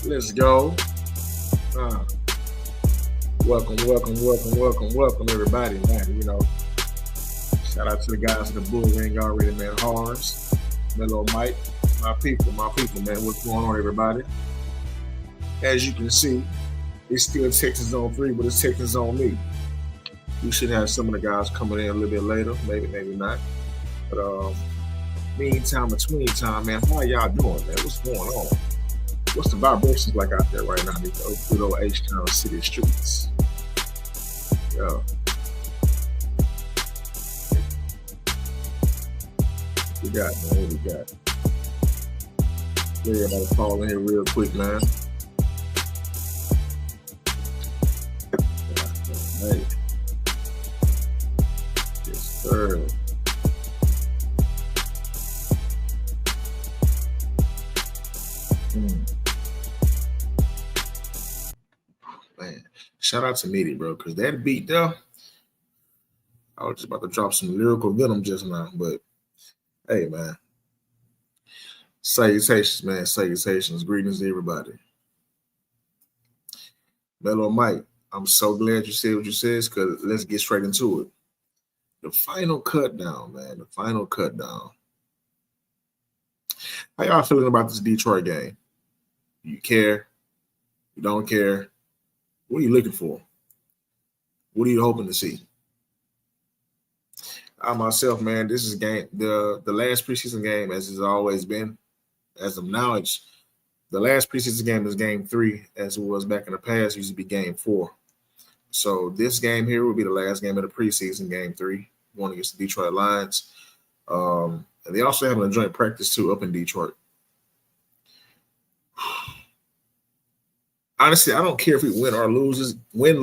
Let's go. Welcome, everybody, man. Shout out to the guys at the Bull Ring already, man. Harms, Mellow Mike, my people, man. What's going on, everybody? As you can see, it's still Texas Zone 3, but it's Texas Zone me. We should have some of the guys coming in a little bit later, maybe not. But between time, man, how y'all doing, man? What's going on? What's the vibrations like out there right now in these good old H-Town city streets? Yeah. What we got, man? What we got? Let everybody fall in here real quick, man. Hey. Yes, sir. Man, shout out to Nitty, bro, because that beat there, I was just about to drop some lyrical venom just now, but hey, man. Salutations, man. Salutations. Greetings to everybody. Mellow Mike, I'm so glad you said what you said, because let's get straight into it. The final cut down, man. The final cut down. How y'all feeling about this Detroit game? You care? You don't care? What are you looking for? What are you hoping to see? I myself, man, this is game the last preseason game, as it's always been. As of now, it's the last preseason game is game 3, as it was back in the past. It used to be game 4. So this game here will be the last game of the preseason, game 3, going against the Detroit Lions. And they also having a joint practice too up in Detroit. Honestly, I don't care if we win,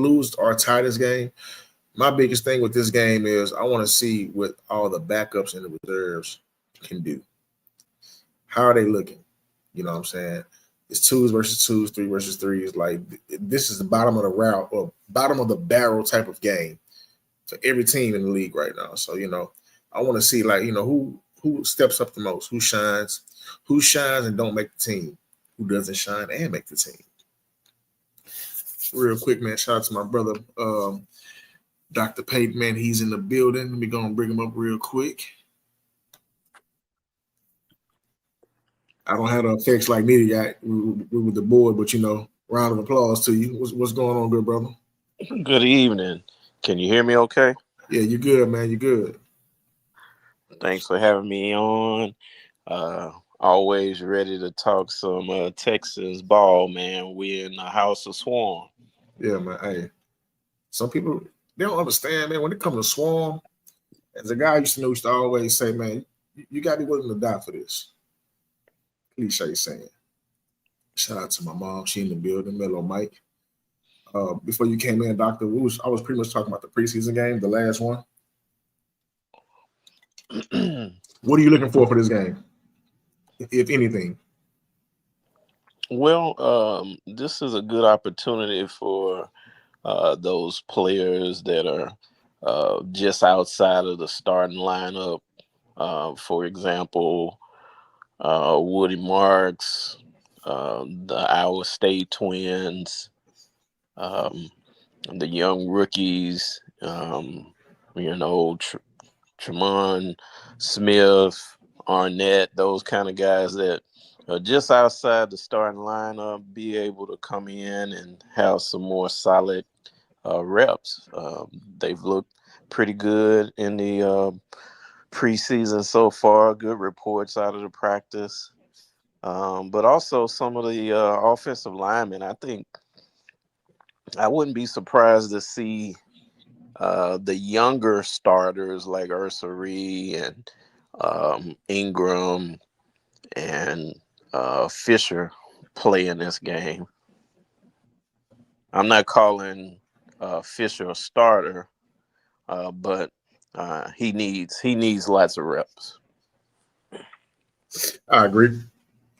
lose, or tie this game. My biggest thing with this game is I want to see what all the backups and the reserves can do. How are they looking? You know what I'm saying? It's 2s versus 2s, 3 versus 3s. Like, this is the bottom of the route or bottom of the barrel type of game for every team in the league right now. So, I want to see, like, who steps up the most, who shines and don't make the team, who doesn't shine and make the team. Real quick, man, shout out to my brother, Dr. Pate, man. He's in the building. Let me go and bring him up real quick. I don't have the effects like Nitty got with the board, but, round of applause to you. What's going on, good brother? Good evening. Can you hear me okay? Yeah, you're good, man. You're good. Thanks for having me on. Always ready to talk some Texans ball, man. We in the House of Swarm. Yeah, man. Hey, some people, they don't understand, man. When it comes to Swarm, as a guy used to always say, man, you got to be willing to die for this. Cliche saying. Shout out to my mom. She in the building, Mellow Mike. Before you came in, Doctor, I was pretty much talking about the preseason game, the last one. What are you looking for this game, if anything? Well, this is a good opportunity for those players that are just outside of the starting lineup. For example, Woody Marks, the Iowa State twins, the young rookies, Tremont Smith, Arnett, those kind of guys that are just outside the starting lineup, be able to come in and have some more solid reps. They've looked pretty good in the preseason so far. Good reports out of the practice. But also some of the offensive linemen, I think I wouldn't be surprised to see the younger starters like Ursary and Ingram and Fisher play in this game. I'm not calling Fisher a starter, but he needs lots of reps. I agree.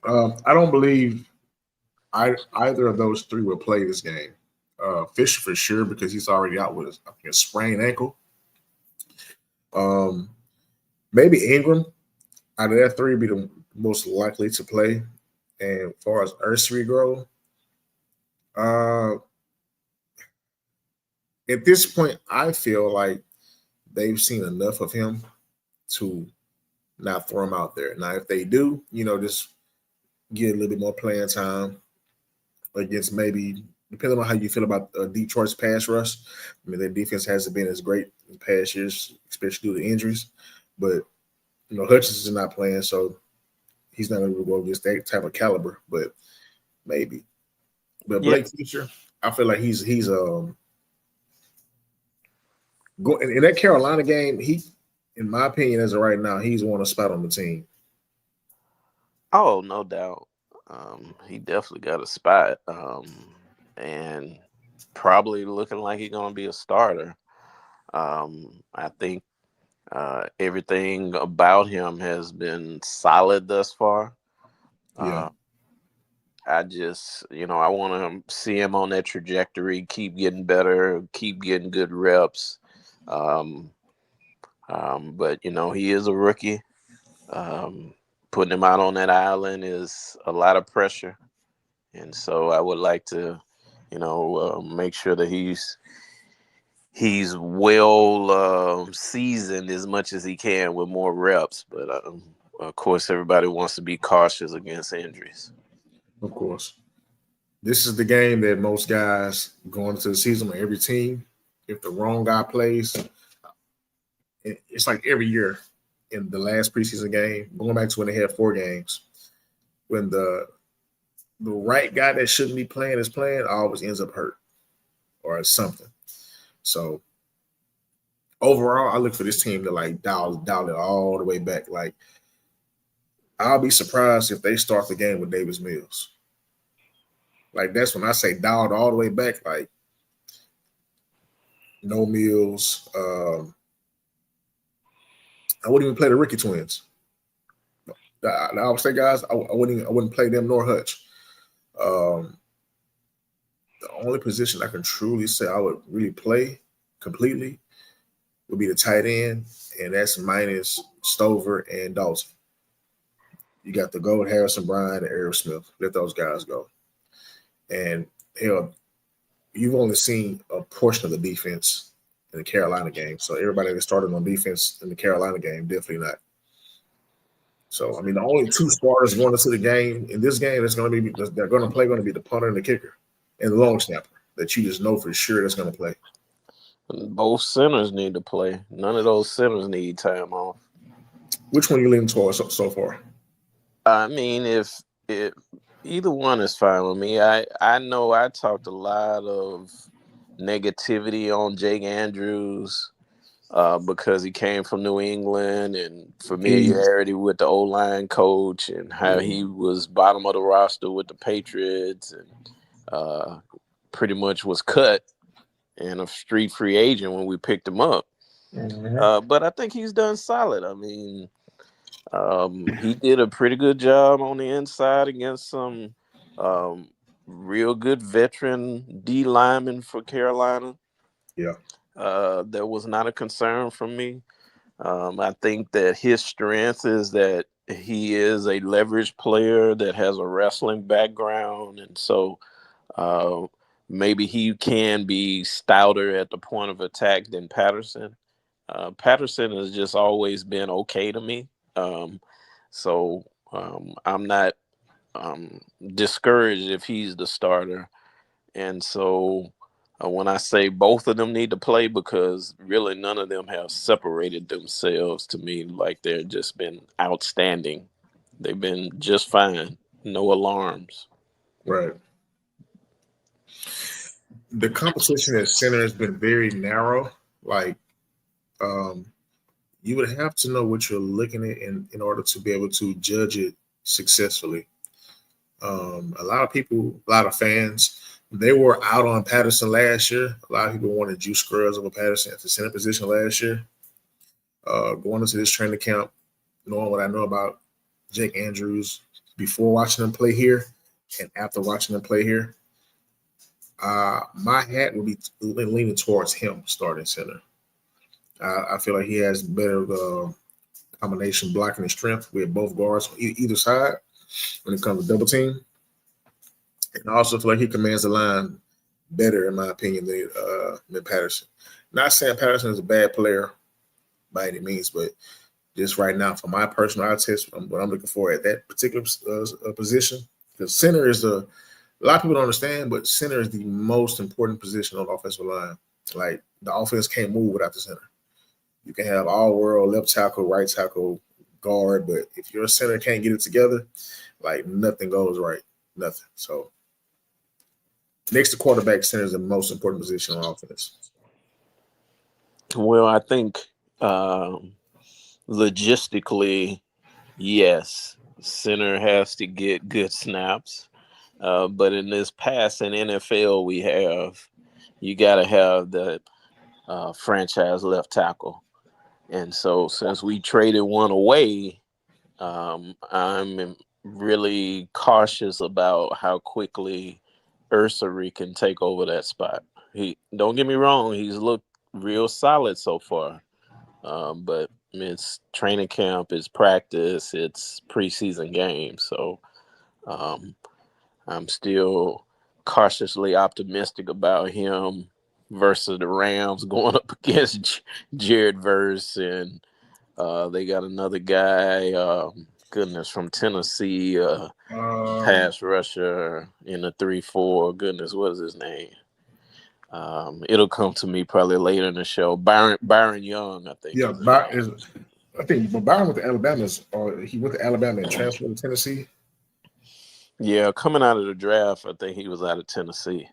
I don't believe either of those three will play this game. Fisher for sure, because he's already out with a sprained ankle. Maybe Ingram out of that three be the most likely to play. And as far as Ursary go, uh, at this point, I feel like they've seen enough of him to not throw him out there. Now, if they do, just get a little bit more playing time against maybe, depending on how you feel about Detroit's pass rush. I mean, their defense hasn't been as great in past years, especially due to injuries. But, Hutchins is not playing, so he's not going to go against that type of caliber, but maybe. But Yeah. Blake Fisher, I feel like he's going in that Carolina game. He, in my opinion, as of right now, he's won a spot on the team. Oh, no doubt. He definitely got a spot. And probably looking like he's gonna be a starter. I think everything about him has been solid thus far. Yeah. I just, I want to see him on that trajectory, keep getting better, keep getting good reps. Um, but he is a rookie. Putting him out on that island is a lot of pressure, and so I would like to, make sure that he's well seasoned as much as he can with more reps. But of course, everybody wants to be cautious against injuries. Of course. This is the game that most guys going into the season on every team. If the wrong guy plays, it's like every year in the last preseason game, going back to when they had 4 games, when the right guy that shouldn't be playing is playing, always ends up hurt or something. So overall, I look for this team to like dial it all the way back. Like, I'll be surprised if they start the game with Davis Mills. Like, that's when I say dialed all the way back. Like, no Mills. I wouldn't even play the Ricky twins. I would say, guys, I wouldn't play them nor Hutch. The only position I can truly say I would really play completely would be the tight end, and that's minus Stover and Dalton. You got the gold Harrison Bryant and Eric Smith. Let those guys go. And hell, you've only seen a portion of the defense in the Carolina game. So everybody that started on defense in the Carolina game, definitely not. So I mean, the only 2 starters going into the game in this game that's going to be they're going to play going to be the punter and the kicker and the long snapper that you just know for sure that's going to play. Both centers need to play. None of those centers need time off. Which one you leaning towards so far? I mean, if either one is fine with me. I know I talked a lot of negativity on Jake Andrews because he came from New England and familiarity with the O-line coach and how he was bottom of the roster with the Patriots and pretty much was cut and a street free agent when we picked him up. Mm-hmm. But I think he's done solid. I mean, he did a pretty good job on the inside against some real good veteran D linemen for Carolina. Yeah. There was not a concern from me. I think that his strength is that he is a leverage player that has a wrestling background, and so maybe he can be stouter at the point of attack than Patterson. Patterson has just always been okay to me. So I'm not discouraged if he's the starter. And so when I say both of them need to play, because really none of them have separated themselves to me like they've just been outstanding. They've been just fine. No alarms. Right. The competition at center has been very narrow. Like, you would have to know what you're looking at in order to be able to judge it successfully. A lot of people, a lot of fans, they were out on Patterson last year. A lot of people wanted Juice Scruggs over Patterson at the center position last year. Going into this training camp, knowing what I know about Jake Andrews before watching him play here and after watching him play here, my hat would be leaning towards him starting center. I feel like he has better combination blocking and strength with both guards on either side. when it comes to double team. And I also feel like he commands the line better, in my opinion, than Patterson. Not saying Patterson is a bad player by any means, but just right now, for my personal eye test, what I'm looking for at that particular position, because center is a lot of people don't understand, but center is the most important position on the offensive line. Like the offense can't move without the center. You can have all world left tackle, right tackle, guard, but if your center can't get it together, like nothing goes right. Nothing. So next to quarterback, center is the most important position on offense. Well, I think logistically, yes, center has to get good snaps. But in this passing NFL you got to have the franchise left tackle. And so since we traded one away, I'm really cautious about how quickly Ursary can take over that spot. Don't get me wrong, he's looked real solid so far. But it's training camp, it's practice, it's preseason games. So I'm still cautiously optimistic about him versus the Rams going up against Jared Verse, and they got another guy, goodness, from Tennessee, pass rusher in the 3-4. Goodness, what is his name? It'll come to me probably later in the show. Byron Young, I think. Yeah, I think Byron went to Alabama, or he went to Alabama and transferred to Tennessee. Yeah, coming out of the draft, I think he was out of Tennessee.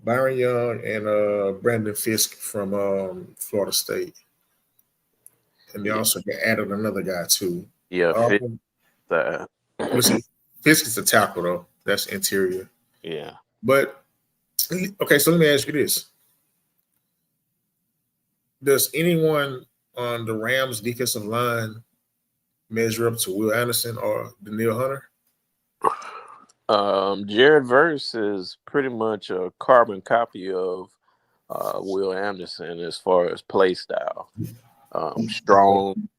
Byron Young and Brandon Fisk from Florida State. And they also added another guy too. Yeah, Fisk is a tackle though. That's interior. Yeah. But okay, so let me ask you this: does anyone on the Rams defensive line measure up to Will Anderson or Daniil Hunter? Jared Verse is pretty much a carbon copy of Will Anderson as far as play style. Strong.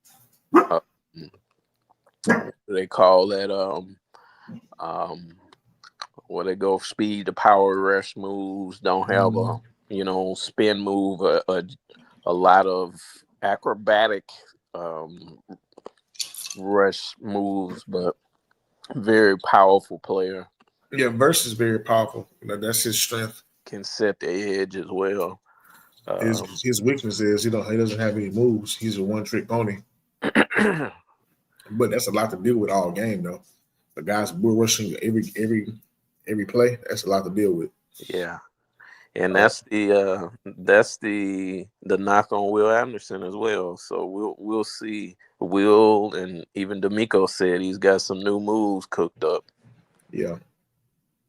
They call that where they go speed to power rush moves. Don't have a spin move. A lot of acrobatic rush moves, but very powerful player. Yeah, Verse is very powerful. That's his strength. Can set the edge as well. His weakness is he doesn't have any moves. He's a one trick pony. But that's a lot to deal with all game though. The guys bull rushing every play. That's a lot to deal with. Yeah, and that's the knock on Will Anderson as well. So we'll see. Will and even D'Amico said he's got some new moves cooked up. Yeah.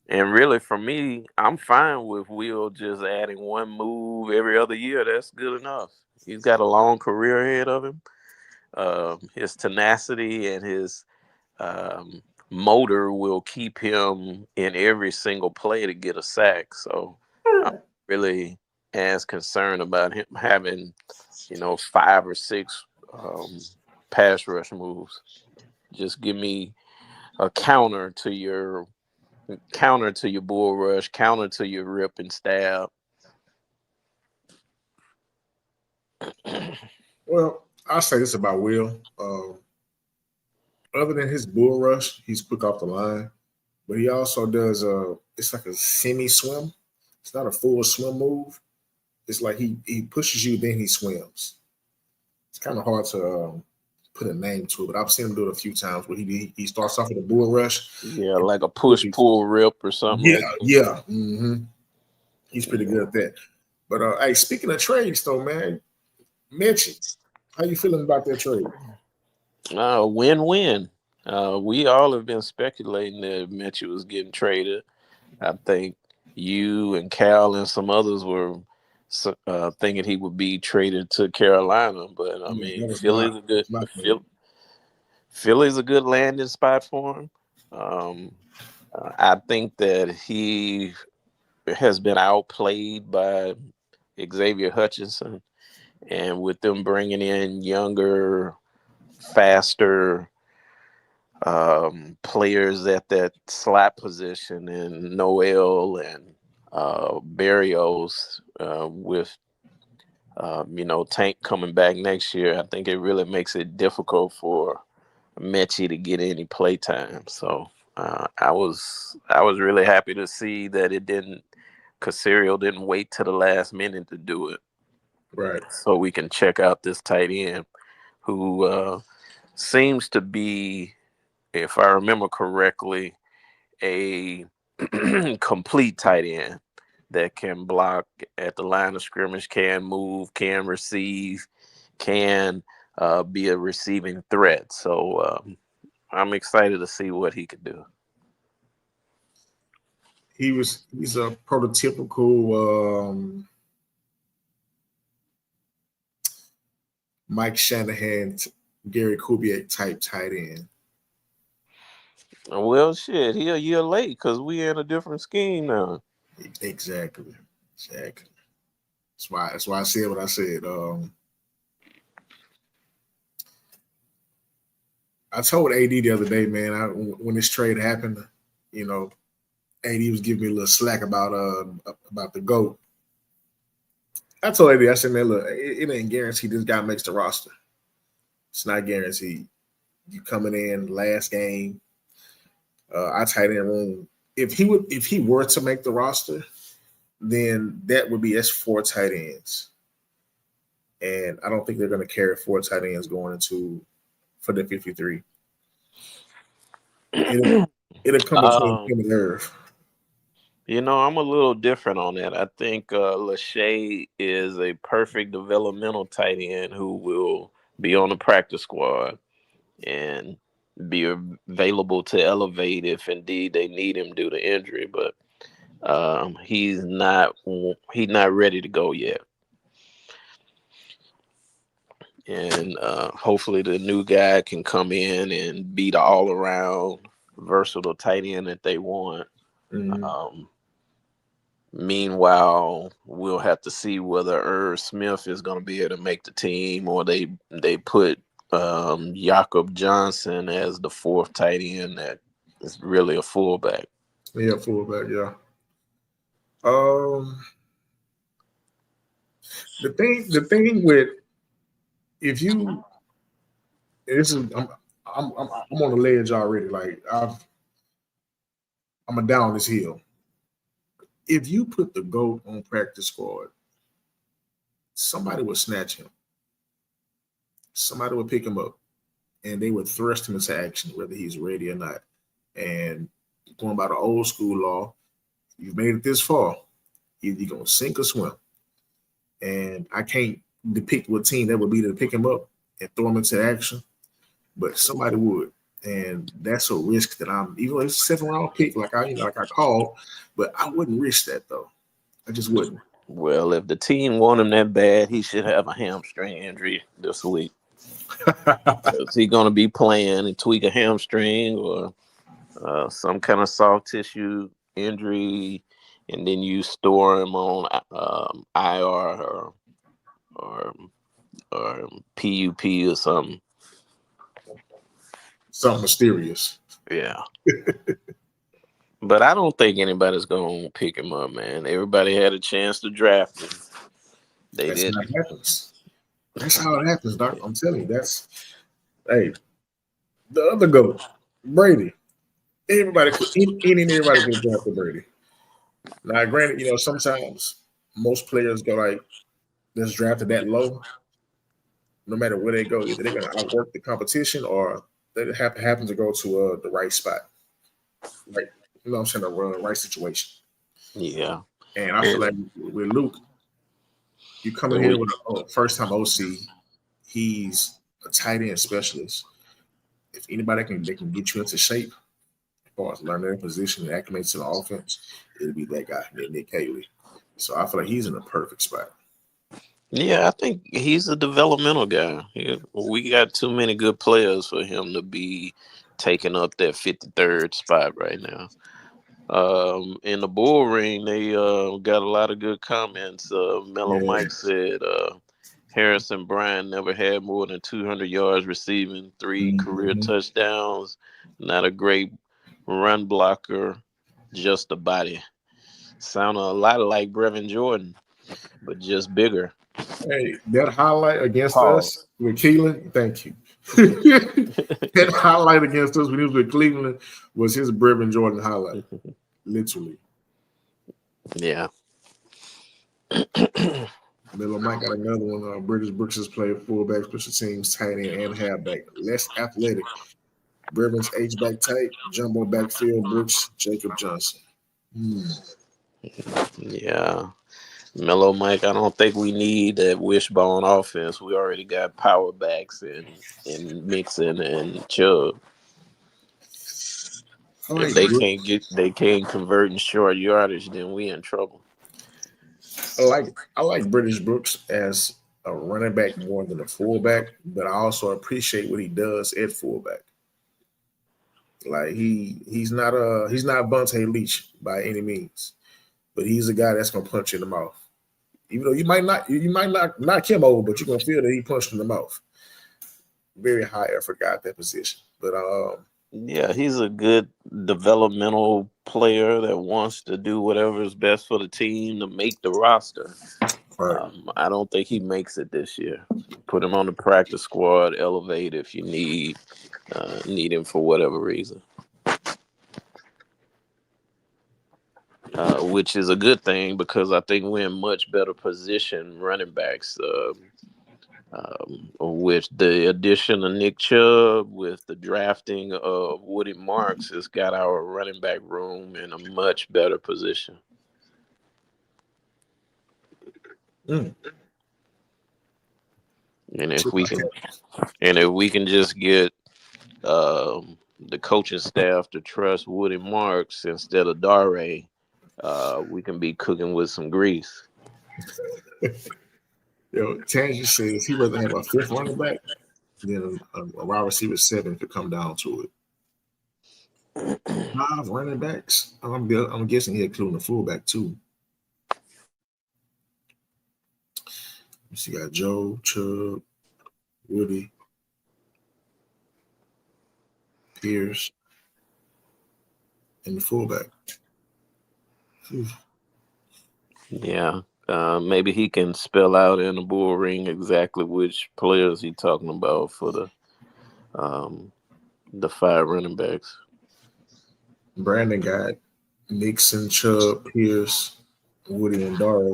And really, for me, I'm fine with Will just adding one move every other year. That's good enough. He's got a long career ahead of him. His tenacity and his motor will keep him in every single play to get a sack. So I'm really as concerned about him having, 5 or 6 pass rush moves. Just give me a counter to your bull rush, counter to your rip and stab. Well, I'll say this about Will. Other than his bull rush, he's quick off the line, but he also does it's like a semi swim. It's not a full swim move. It's like he pushes you, then he swims. It's kind of hard to put a name to it, but I've seen him do it a few times where he starts off with a bull rush. Yeah, like a push pull rip or something. Yeah. Mm-hmm. He's pretty good at that. But hey, speaking of trades though, man, Mitch, how you feeling about that trade? Win-win. We all have been speculating that Mitchell was getting traded. I think you and Cal and some others were thinking he would be traded to Carolina, but I mean, Philly's a good landing spot for him. I think that he has been outplayed by Xavier Hutchinson, and with them bringing in younger, faster players at that slot position in Noel and Barrios with Tank coming back next year. I think it really makes it difficult for Mechie to get any play time. So I was really happy to see that Casario didn't wait to the last minute to do it, Right. so we can check out this tight end who seems to be, if I remember correctly, a complete tight end that can block at the line of scrimmage, can move, can receive, can be a receiving threat. So I'm excited to see what he could do. He's a prototypical Mike Shanahan, Gary Kubiak type tight end. Well, shit, he a year late because we in a different scheme now. Exactly. That's why I said what I said. I told AD the other day, man, when this trade happened, you know, AD was giving me a little slack about the GOAT. I told AD, I said, man, look, it ain't guaranteed this guy makes the roster. It's not guaranteed. You coming in last game, our tight end room. If he were to make the roster, then that would be that's 4 tight ends. And I don't think they're going to carry 4 tight ends going into for the 53. It'll come between him and Irv. I'm a little different on that. I think Lachey is a perfect developmental tight end who will be on the practice squad and be available to elevate if indeed they need him due to injury. But he's not ready to go yet. And hopefully the new guy can come in and be the all-around versatile tight end that they want. Mm-hmm. Meanwhile, we'll have to see whether Irv Smith is going to be able to make the team, or they put Jakob Johnson as the 4th tight end that is really a fullback. Yeah, fullback. Yeah. Um, the thing with if you this is I'm on the ledge already. Like I'm a down this hill. If you put the GOAT on practice squad, somebody would snatch him. Somebody would pick him up, and they would thrust him into action, whether he's ready or not. And going by the old school law, you've made it this far. Either you're gonna sink or swim. And I can't depict what team that would be to pick him up and throw him into action, but somebody would. And that's a risk that I'm even though it's a 7th round pick, like I called, but I wouldn't risk that though. I just wouldn't. Well, if the team want him that bad, he should have a hamstring injury this week. Is he going to be playing and tweak a hamstring or some kind of soft tissue injury, and then you store him on IR or PUP or something? Something mysterious. Yeah. But I don't think anybody's going to pick him up, man. Everybody had a chance to draft him. That's how it happens. That's how it happens, Doc. I'm telling you, hey, the other GOAT, Brady. Everybody could draft Brady. Now, granted, sometimes most players go like, that's drafted that low. No matter where they go, either they're going to outwork the competition or they happen to go to the right spot. Right. You know what I'm saying? The right situation. Yeah. And I feel like with Luke, you come in here with a first-time OC. He's a tight end specialist. If anybody they can get you into shape, as far as learning their position and acclimate to the offense, it'll be that guy, Nick Haley. So I feel like he's in the perfect spot. Yeah, I think he's a developmental guy. We got too many good players for him to be taking up that 53rd spot right now. In the bull ring, they got a lot of good comments. Mellow Mike said Harrison Bryant never had more than 200 yards receiving, 3 career Mm-hmm. touchdowns. Not a great run blocker, just a body. Sounded a lot like Brevin Jordan, but just bigger. Hey, that highlight against us Pause. with Keelan, thank you. That highlight against us when he was with Cleveland was his Brevin Jordan highlight, literally. Yeah. Miller Mike got another one. British Brooks has played fullback, special teams, tight end, and halfback. Less athletic. Brevin's H-back tight, jumbo backfield, Brooks, Jacob Johnson. Yeah. Mellow Mike, I don't think we need that wishbone offense. We already got power backs and Mixon and Chubb. I If like they can't convert in short yardage, then we in trouble. I like British Brooks as a running back more than a fullback, but I also appreciate what he does at fullback. Like he's not Vontae Leach by any means, but he's a guy that's gonna punch you in the mouth. Even though you might not knock him over, but you're gonna feel that he punched in the mouth. Very high effort guy at that position. But Yeah, he's a good developmental player that wants to do whatever is best for the team to make the roster. right. I don't think he makes it this year. Put him on the practice squad, elevate if you need him for whatever reason. Which is a good thing because I think we're in much better position running backs. With the addition of Nick Chubb, with the drafting of Woody Marks, it's got our running back room in a much better position. Mm. And if we can just get the coaching staff to trust Woody Marks instead of Dare, we can be cooking with some grease. Tangy says he rather have a fifth running back than a wide receiver seven could come down to it. 5 running backs. I'm guessing he including the fullback too. You got Joe, Chubb, Woody, Pierce, and the fullback. Yeah. Maybe he can spell out in the bull ring exactly which players he's talking about for the 5 running backs. Brandon got Nixon, Chubb, Pierce, Woody, and Dare.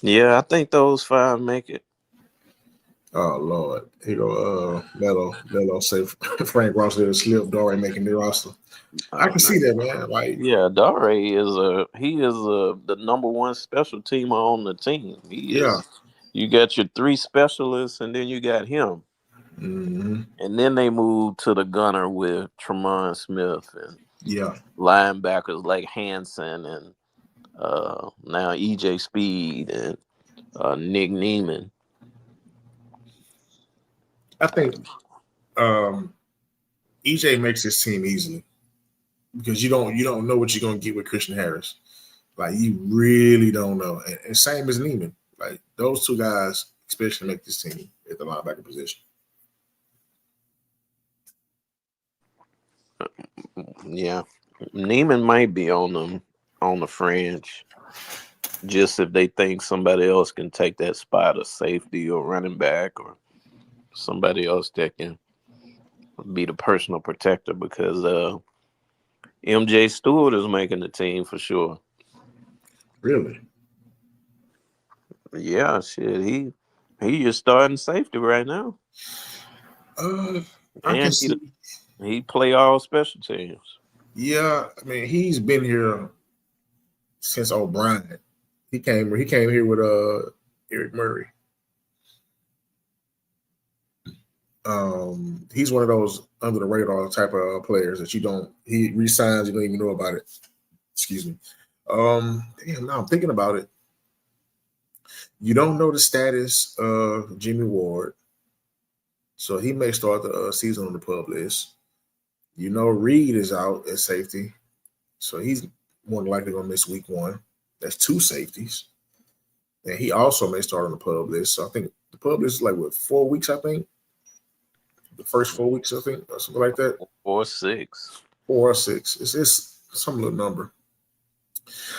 Yeah, I think those 5 make it. Oh Lord, here go Mello say Frank Ross did a slip, Dare making the roster. I can see that, man. Like, Yeah, Dare is the number one special teamer on the team. He yeah, is. You got your 3 specialists, and then you got him, mm-hmm. and then they moved to the gunner with Tremont Smith and Yeah. linebackers like Hanson and now EJ Speed and Nick Neiman. I think EJ makes his team easily because you don't know what you're gonna get with Christian Harris. Like you really don't know. And same as Neiman. Like those 2 guys especially make this team at the linebacker position. Yeah, Neiman might be on the fringe. Just if they think somebody else can take that spot of safety or running back or somebody else that can be the personal protector because MJ Stewart is making the team for sure. Really? Yeah, shit. He is starting safety right now. I can And see. he play all special teams. Yeah, I mean he's been here since O'Brien. He came here with Eric Murray. He's one of those under the radar type of players that he resigns, you don't even know about it. Excuse me. Damn, now I'm thinking about it. You don't know the status of Jimmy Ward, so he may start the season on the PUP list. You know Reed is out at safety, so he's more than likely gonna miss week 1. That's 2 safeties. and he also may start on the pub list. So I think the pub list is like what 4 weeks. I think the first 4 weeks, I think, or something like that, 4 6. 4 or 6. It's some little number.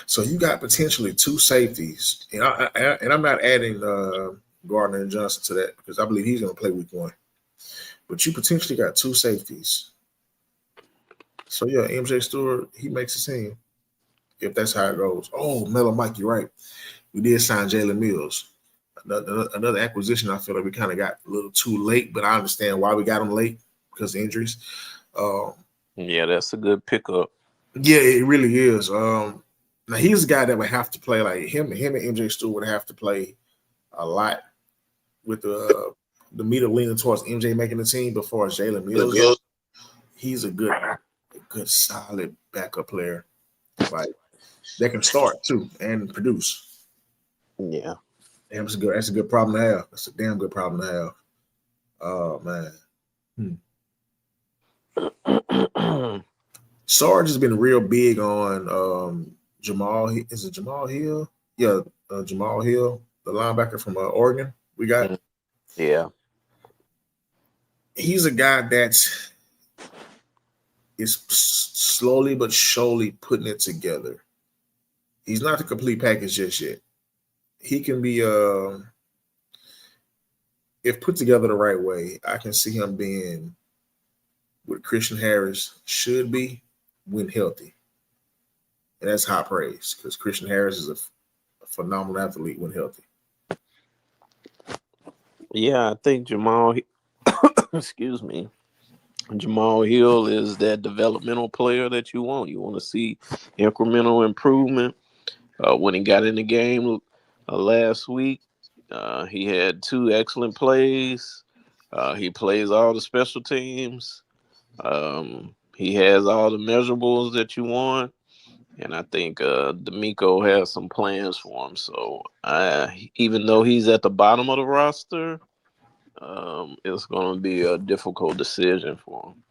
So you got potentially two safeties, and I'm not adding Gardner and Johnson to that because I believe he's going to play week 1. But you potentially got two safeties. So yeah, MJ Stewart, he makes a team if that's how it goes. Oh, Mellow Mike, you're right. We did sign Jalen Mills. Another acquisition I feel like we kind of got a little too late, but I understand why we got him late because of injuries. Um, Yeah, that's a good pickup. yeah, it really is. Now he's a guy that would have to play like him. Him and MJ Stewart would have to play a lot with the meter leaning towards MJ making the team before Jalen Mills. He's a good solid backup player. Like that can start too and produce. Yeah. Damn, that's a good problem to have. That's a damn good problem to have. Oh man. Sarge has been real big on Jamal. Is it Jamal Hill? Yeah, Jamal Hill, the linebacker from Oregon. We got. Yeah. He's a guy that's is slowly but surely putting it together. He's not the complete package just yet. He can be if put together the right way, I can see him being what Christian Harris should be when healthy. And that's high praise because Christian Harris is a phenomenal athlete when healthy. Yeah, I think Jamal excuse me. Jamal Hill is that developmental player that you want. You want to see incremental improvement. When he got in the game last week, he had 2 excellent plays. He plays all the special teams. He has all the measurables that you want. And I think D'Amico has some plans for him. So even though he's at the bottom of the roster, it's going to be a difficult decision for him.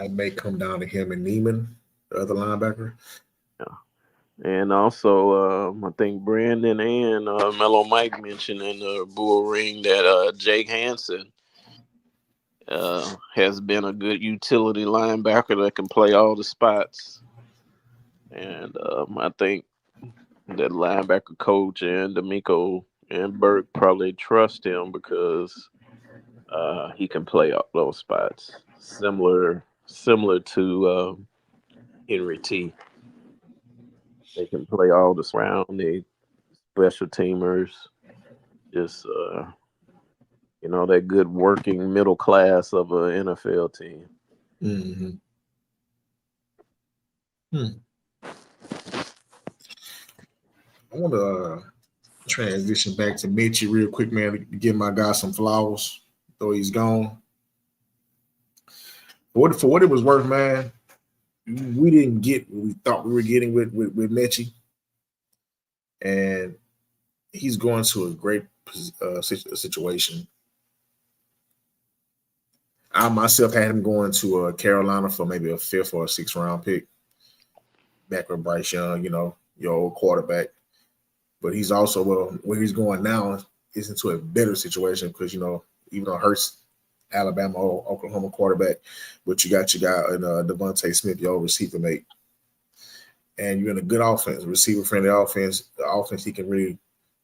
It may come down to him and Neiman, the other linebacker. Yeah. And also, I think Brandon and Mellow Mike mentioned in the Bull Ring that Jake Hansen has been a good utility linebacker that can play all the spots. And I think that linebacker coach and D'Amico and Burke probably trust him because he can play all those spots, similar to Henry T. They can play all the round. They special teamers, just that good working middle class of an NFL team. Mm-hmm. I want to transition back to Mitchie real quick, man, to give my guy some flowers, though he's gone. For what it was worth, man, we didn't get what we thought we were getting with Mitchie. And he's going to a great situation. I myself had him going to Carolina for maybe a 5th or a 6th round pick. Back with Bryce Young, your old quarterback. But he's also where he's going now is into a better situation because even though Hurts, Alabama or Oklahoma quarterback, but you got your guy in Devontae Smith, your old receiver mate, and you're in a good offense, receiver friendly offense. The offense he can really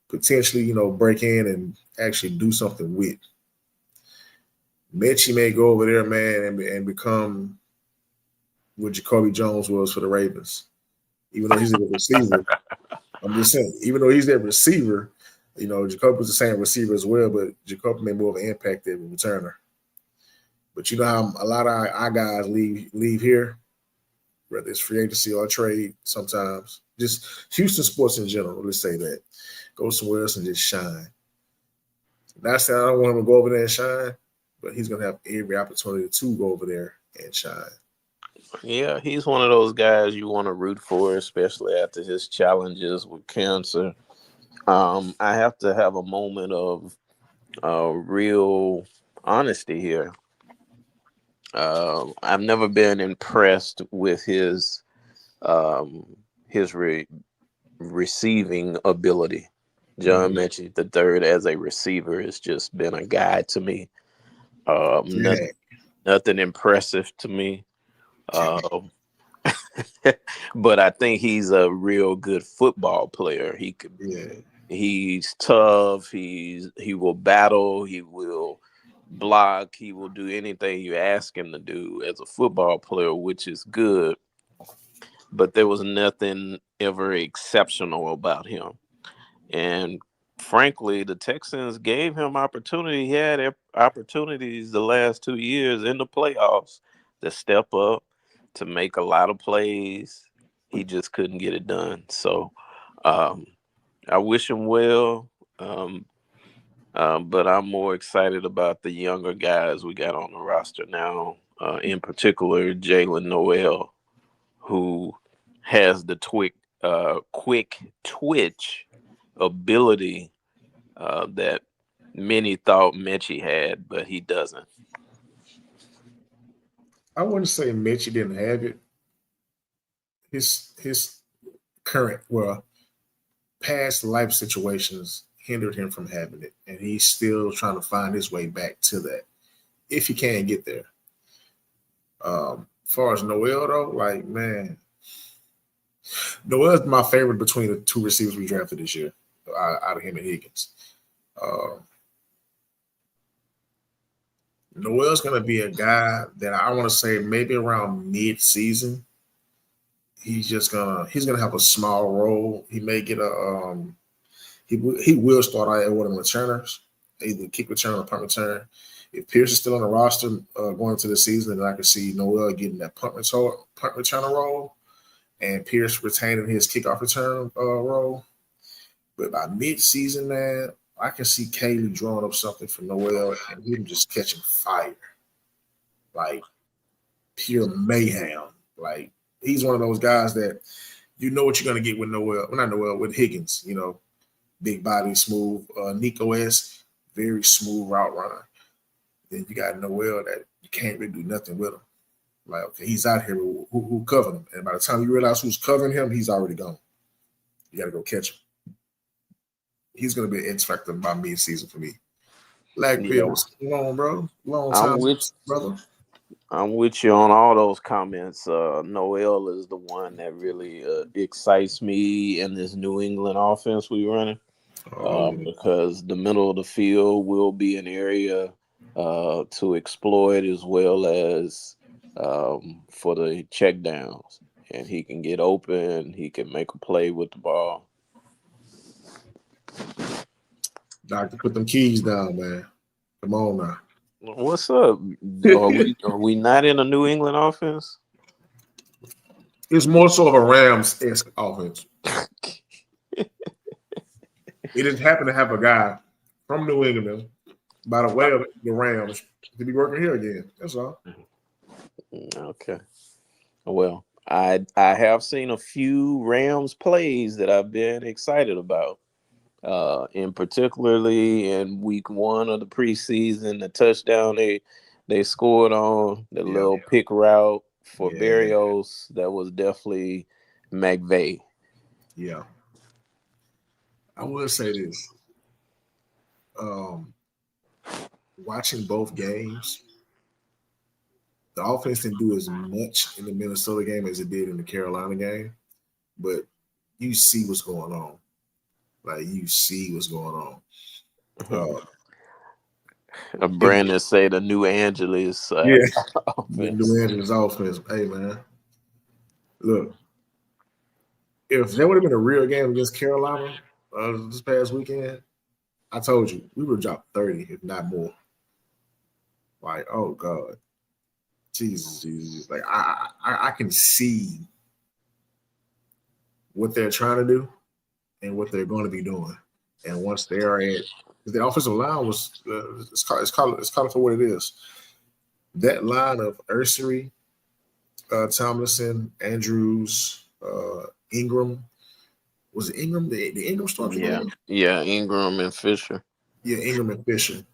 potentially break in and actually do something with. Mitchie may go over there, man, and become what Jacoby Jones was for the Ravens, even though he's a receiver. I'm just saying, even though he's their receiver, Jacoby was the same receiver as well, but Jacoby made more of an impact than a returner. But you know how a lot of our guys leave here, whether it's free agency or trade sometimes. Just Houston sports in general, let's say that. Go somewhere else and just shine. Not saying I don't want him to go over there and shine, but he's going to have every opportunity to go over there and shine. Yeah, he's one of those guys you want to root for, especially after his challenges with cancer. I have to have a moment of real honesty here. I've never been impressed with his receiving ability. John Mechie the third as a receiver has just been a guide to me. Nothing, nothing impressive to me. Um, but I think he's a real good football player. He could. He's tough. He will battle. He will block. He will do anything you ask him to do as a football player, which is good. But there was nothing ever exceptional about him. And frankly, the Texans gave him opportunity. He had opportunities the last 2 years in the playoffs to step up, to make a lot of plays. He just couldn't get it done. So um, I wish him well. Um, but I'm more excited about the younger guys we got on the roster now, in particular, Jalen Noel, who has the quick twitch ability that many thought Mechie had, but he doesn't. I wouldn't say Mitchie didn't have it. His current, past life situations hindered him from having it, and he's still trying to find his way back to that if he can get there. As far as Noel though, like man, Noel's my favorite between the two receivers we drafted this year, out of him and Higgins. Uh, Noel's going to be a guy that I want to say maybe around mid-season. He's gonna have a small role. He may get he will start out at one of the returners, either kick return or punt return. If Pierce is still on the roster going into the season, then I can see Noel getting that punt returner role, and Pierce retaining his kickoff return role. But by mid-season, man, I can see Kaylee drawing up something for Noel and him just catching fire, like pure mayhem. Like he's one of those guys that you know what you're gonna get with Noel. Well, not Noel, with Higgins. You know, big body, smooth. Nico S, very smooth route runner. Then you got Noel that you can't really do nothing with him. Like, okay, he's out here. Who covered him? And by the time you realize who's covering him, he's already gone. You got to go catch him. He's going to be an X factor by mid-season for me. Blackbeard, what's going on, bro? Long time, brother. I'm with you on all those comments. Noel is the one that really excites me in this New England offense we running, because the middle of the field will be an area to exploit, as well as for the check downs. And he can get open. He can make a play with the ball. Doctor, put them keys down, man. Come on now. What's up? Are we not in a New England offense? It's more so of a Rams-esque offense. It just happened to have a guy from New England, by the way of the Rams, to be working here again. That's all. Okay. Well, I have seen a few Rams plays that I've been excited about. In particularly in week 1 of the preseason, the touchdown they scored on, the little pick route for Berrios, that was definitely McVay. Yeah. I will say this. Watching both games, the offense didn't do as much in the Minnesota game as it did in the Carolina game, but you see what's going on. Like, you see what's going on. Brandon say the New Angeles offense. The New Angeles offense. Hey, man. Look, if there would have been a real game against Carolina this past weekend, I told you, we would drop 30, if not more. Like, oh, God. Jesus. Like, I can see what they're trying to do and what they're going to be doing. And once they are at, the offensive line was, it's called for what it is. That line of Ursery, Tomlinson, Andrews, Ingram. Was it Ingram? The Ingram start? Yeah, Ingram and Fisher. Yeah, Ingram and Fisher.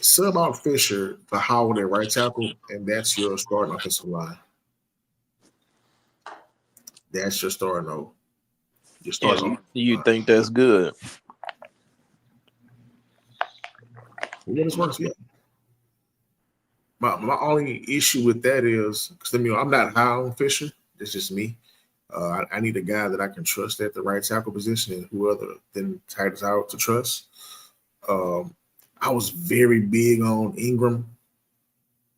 Sub out Fisher for Howard at right tackle, and that's your starting offensive line. That's your starting You start off. And you think that's good? What is worse? Yeah. My only issue with that is because I'm not high on Fisher. It's just me. I need a guy that I can trust at the right tackle position, and who other than Titus Howard to trust. Um, I was very big on Ingram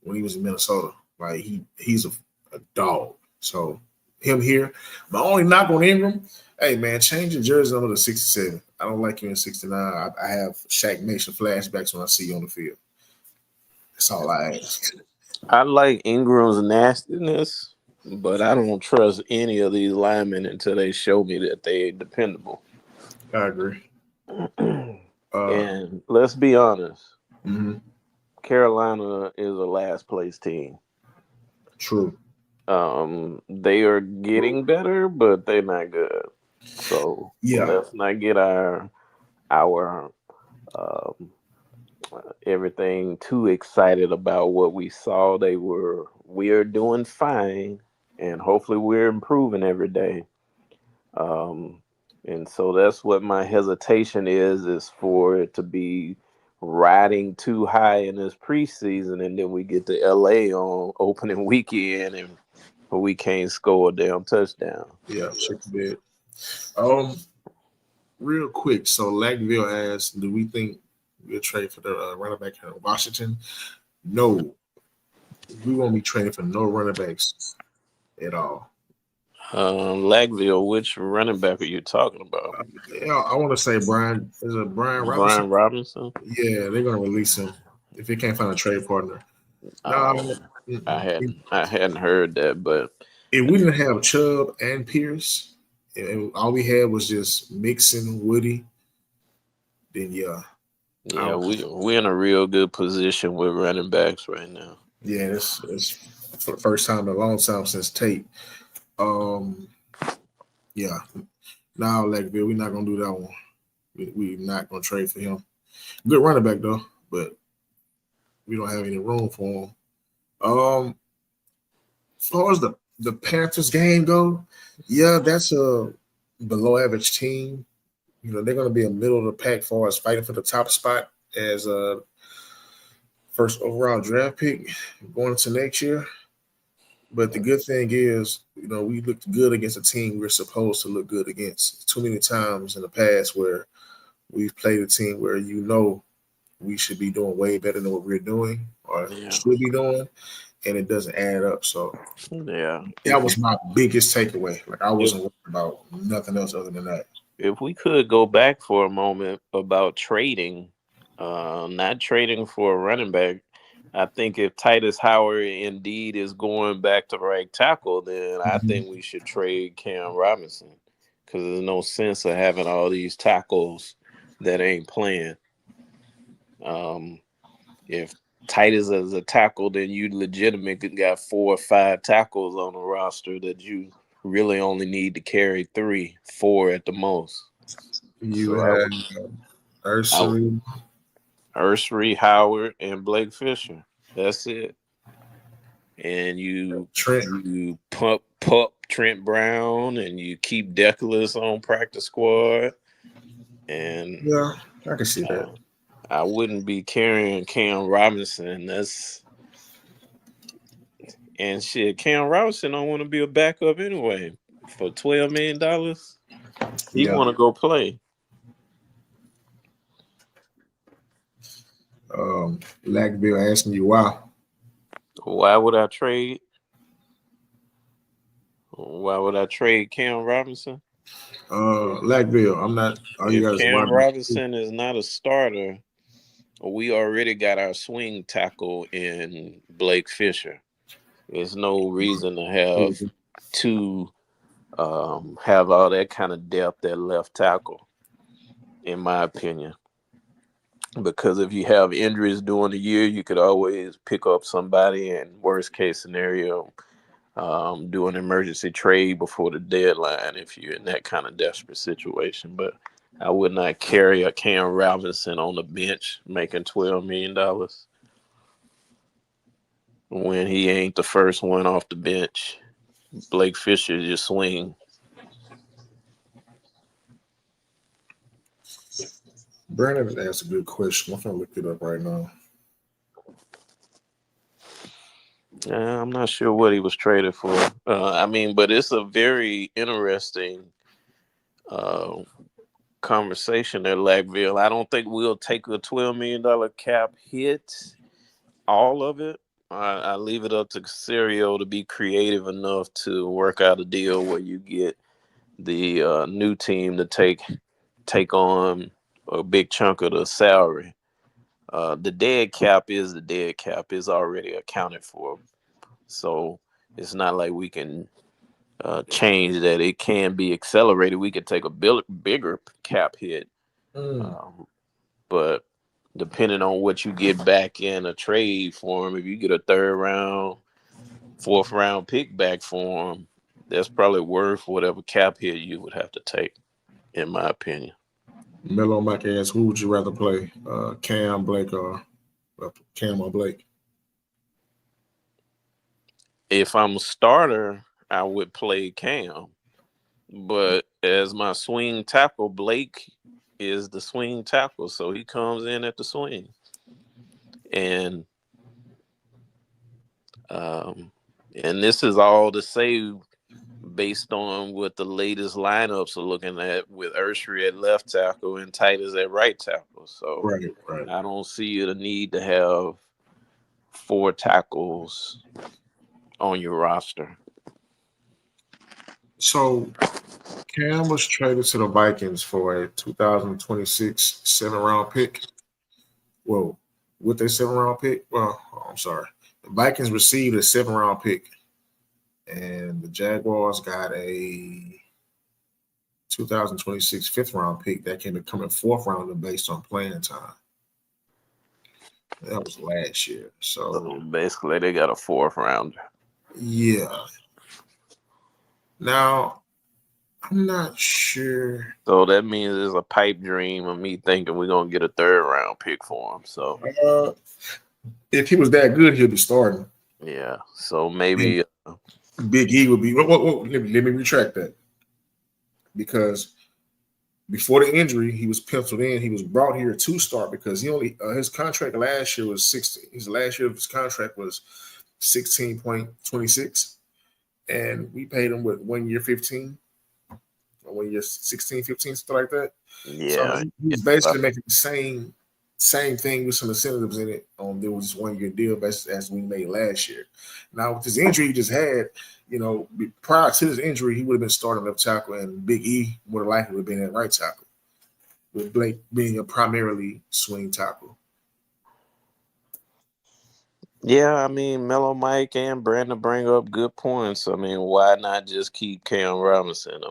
when he was in Minnesota. Like he's a dog. So him here. My only knock on Ingram, hey man, change your jersey under the 67. I don't like you in 69. I have Shaq Nation flashbacks when I see you on the field. That's all I ask. I like Ingram's nastiness, but I don't trust any of these linemen until they show me that they're dependable. I agree. And let's be honest, Mm-hmm. Carolina is a last place team. True. They are getting better, but they're not good. So Yeah. let's not get our um, everything too excited about what we saw. We're doing fine, and hopefully we're improving every day. Um, and so that's what my hesitation is for it to be riding too high in this preseason, and then we get to LA on opening weekend, and we can't score a damn touchdown. Yeah. Check the bed. Um, real quick. So Lackville asked, "Do we think we'll trade for the running back here in Washington?" No, we won't be trading for no running backs at all. Lagville, which running back are you talking about? Yeah, I want to say Brian. Is it Brian Robinson? Brian Robinson? Yeah, they're gonna release him if they can't find a trade partner. No, Oh, I hadn't heard that, but if we didn't have Chubb and Pierce, and all we had was just Mixon, Woody, then yeah, yeah, we're in a real good position with running backs right now. yeah, it's for the first time in a long time since Tate. Um, yeah, now Lackville, we're not gonna do that one. We're not gonna trade for him. Good running back though, but we don't have any room for him. As far as the Panthers game go, yeah, that's a below average team. They're going to be a middle of the pack for us fighting for the top spot as a first overall draft pick going into next year. But the good thing is, we looked good against a team we're supposed to look good against. Too many times in the past where we've played a team where we should be doing way better than what we're doing or should be doing, and it doesn't add up. So that was my biggest takeaway. Like I wasn't worried about nothing else other than that. If we could go back for a moment about trading, not trading for a running back, I think if Titus Howard indeed is going back to right tackle, then I think we should trade Cam Robinson because there's no sense of having all these tackles that ain't playing. If Titus is a tackle, then you legitimately got 4 or 5 tackles on the roster that you really only need to carry 3, 4 at the most. You have Ursary, Howard, and Blake Fisher. That's it. And you pump Trent Brown, and you keep Deculus on practice squad. And yeah, I can see that. I wouldn't be carrying Cam Robinson. And shit, Cam Robinson don't want to be a backup anyway. For $12 million, he want to go play. Lackville asking you why. Why would I trade? Why would I trade Cam Robinson? Lackville, I'm not. If Cam Robinson is not a starter, we already got our swing tackle in Blake Fisher. There's no reason to have have all that kind of depth at left tackle, in my opinion. Because if you have injuries during the year, you could always pick up somebody, and worst case scenario, do an emergency trade before the deadline if you're in that kind of desperate situation. But I would not carry a Cam Robinson on the bench making $12 million when he ain't the first one off the bench. Blake Fisher just swing. Brandon asked a good question. I'm gonna look it up right now. I'm not sure what he was traded for. But it's a very interesting uh, conversation at Lackville. I don't think we'll take a $12 million cap hit, all of it. I leave it up to Casario to be creative enough to work out a deal where you get the new team to take on a big chunk of the salary. The dead cap is the dead cap is already accounted for, so it's not like we can change that. It can be accelerated. We could take a bigger cap hit, but depending on what you get back in a trade for him, if you get a third round, fourth round pick back for him, that's probably worth whatever cap hit you would have to take, in my opinion. Melo Mike asks, who would you rather play, Cam, Blake, or Cam or Blake? If I'm a starter, I would play Cam. But as my swing tackle, Blake is the swing tackle, so he comes in at the swing. And this is all to say based on what the latest lineups are looking at, with Ursary at left tackle and Titus at right tackle. So right. I don't see the need to have 4 tackles on your roster. So Cam was traded to the Vikings for a 2026 7th-round pick. Well, with their 7th-round pick, I'm sorry. The Vikings received a 7th-round pick, and the Jaguars got a 2026 5th-round pick that can become a 4th rounder based on playing time. That was last year. So basically, they got a 4th rounder. Yeah. Now, I'm not sure. So that means it's a pipe dream of me thinking we're going to get a 3rd round pick for him. So if he was that good, he'll be starting. Yeah. So maybe Big E would be. Let me retract that. Because before the injury, he was penciled in. He was brought here to start because he only his contract last year was 16. His last year of his contract was 16.26, and we paid him with 1 year 15, or 1 year 16, 15, something like that. Yeah. So he's basically making the same thing with some incentives in it. There was 1 year deal as we made last year. Now with this injury he just had, prior to this injury, he would have been starting left tackle, and Big E more likely would have been at right tackle, with Blake being a primarily swing tackle. Yeah, Mellow Mike and Brandon bring up good points. Why not just keep Cam Robinson?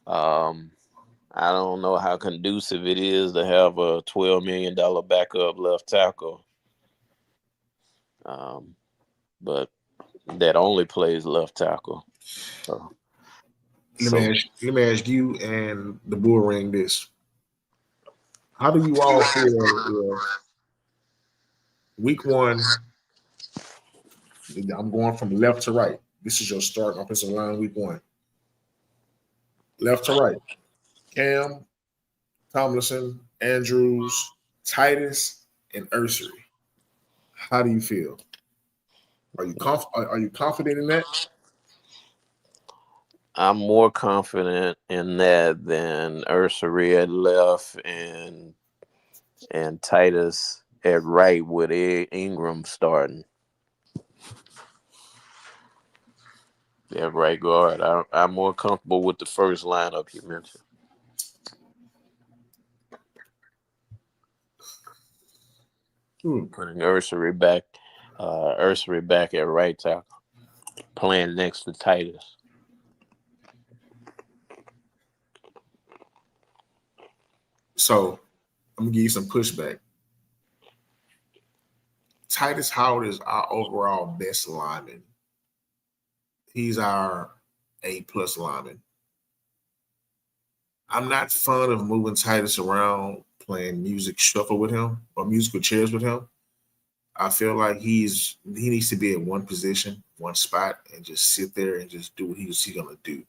I don't know how conducive it is to have a $12 million backup left tackle. But that only plays left tackle. Let me ask you and the Bull Ring this. How do you all feel if week 1, I'm going from left to right. This is your start offensive line week 1. Left to right. Cam, Tomlinson, Andrews, Titus, and Ursary. How do you feel? Are you confident in that? I'm more confident in that than Ursary at left and Titus at right with Ingram starting. At right guard. I'm more comfortable with the first lineup you mentioned. Putting Ursary back at right tackle, playing next to Titus. So I'm gonna give you some pushback. Titus Howard is our overall best lineman. He's our A+ lineman. I'm not fond of moving Titus around, playing music shuffle with him or musical chairs with him. I feel like he needs to be at one position, one spot, and just sit there and just do what he's gonna do.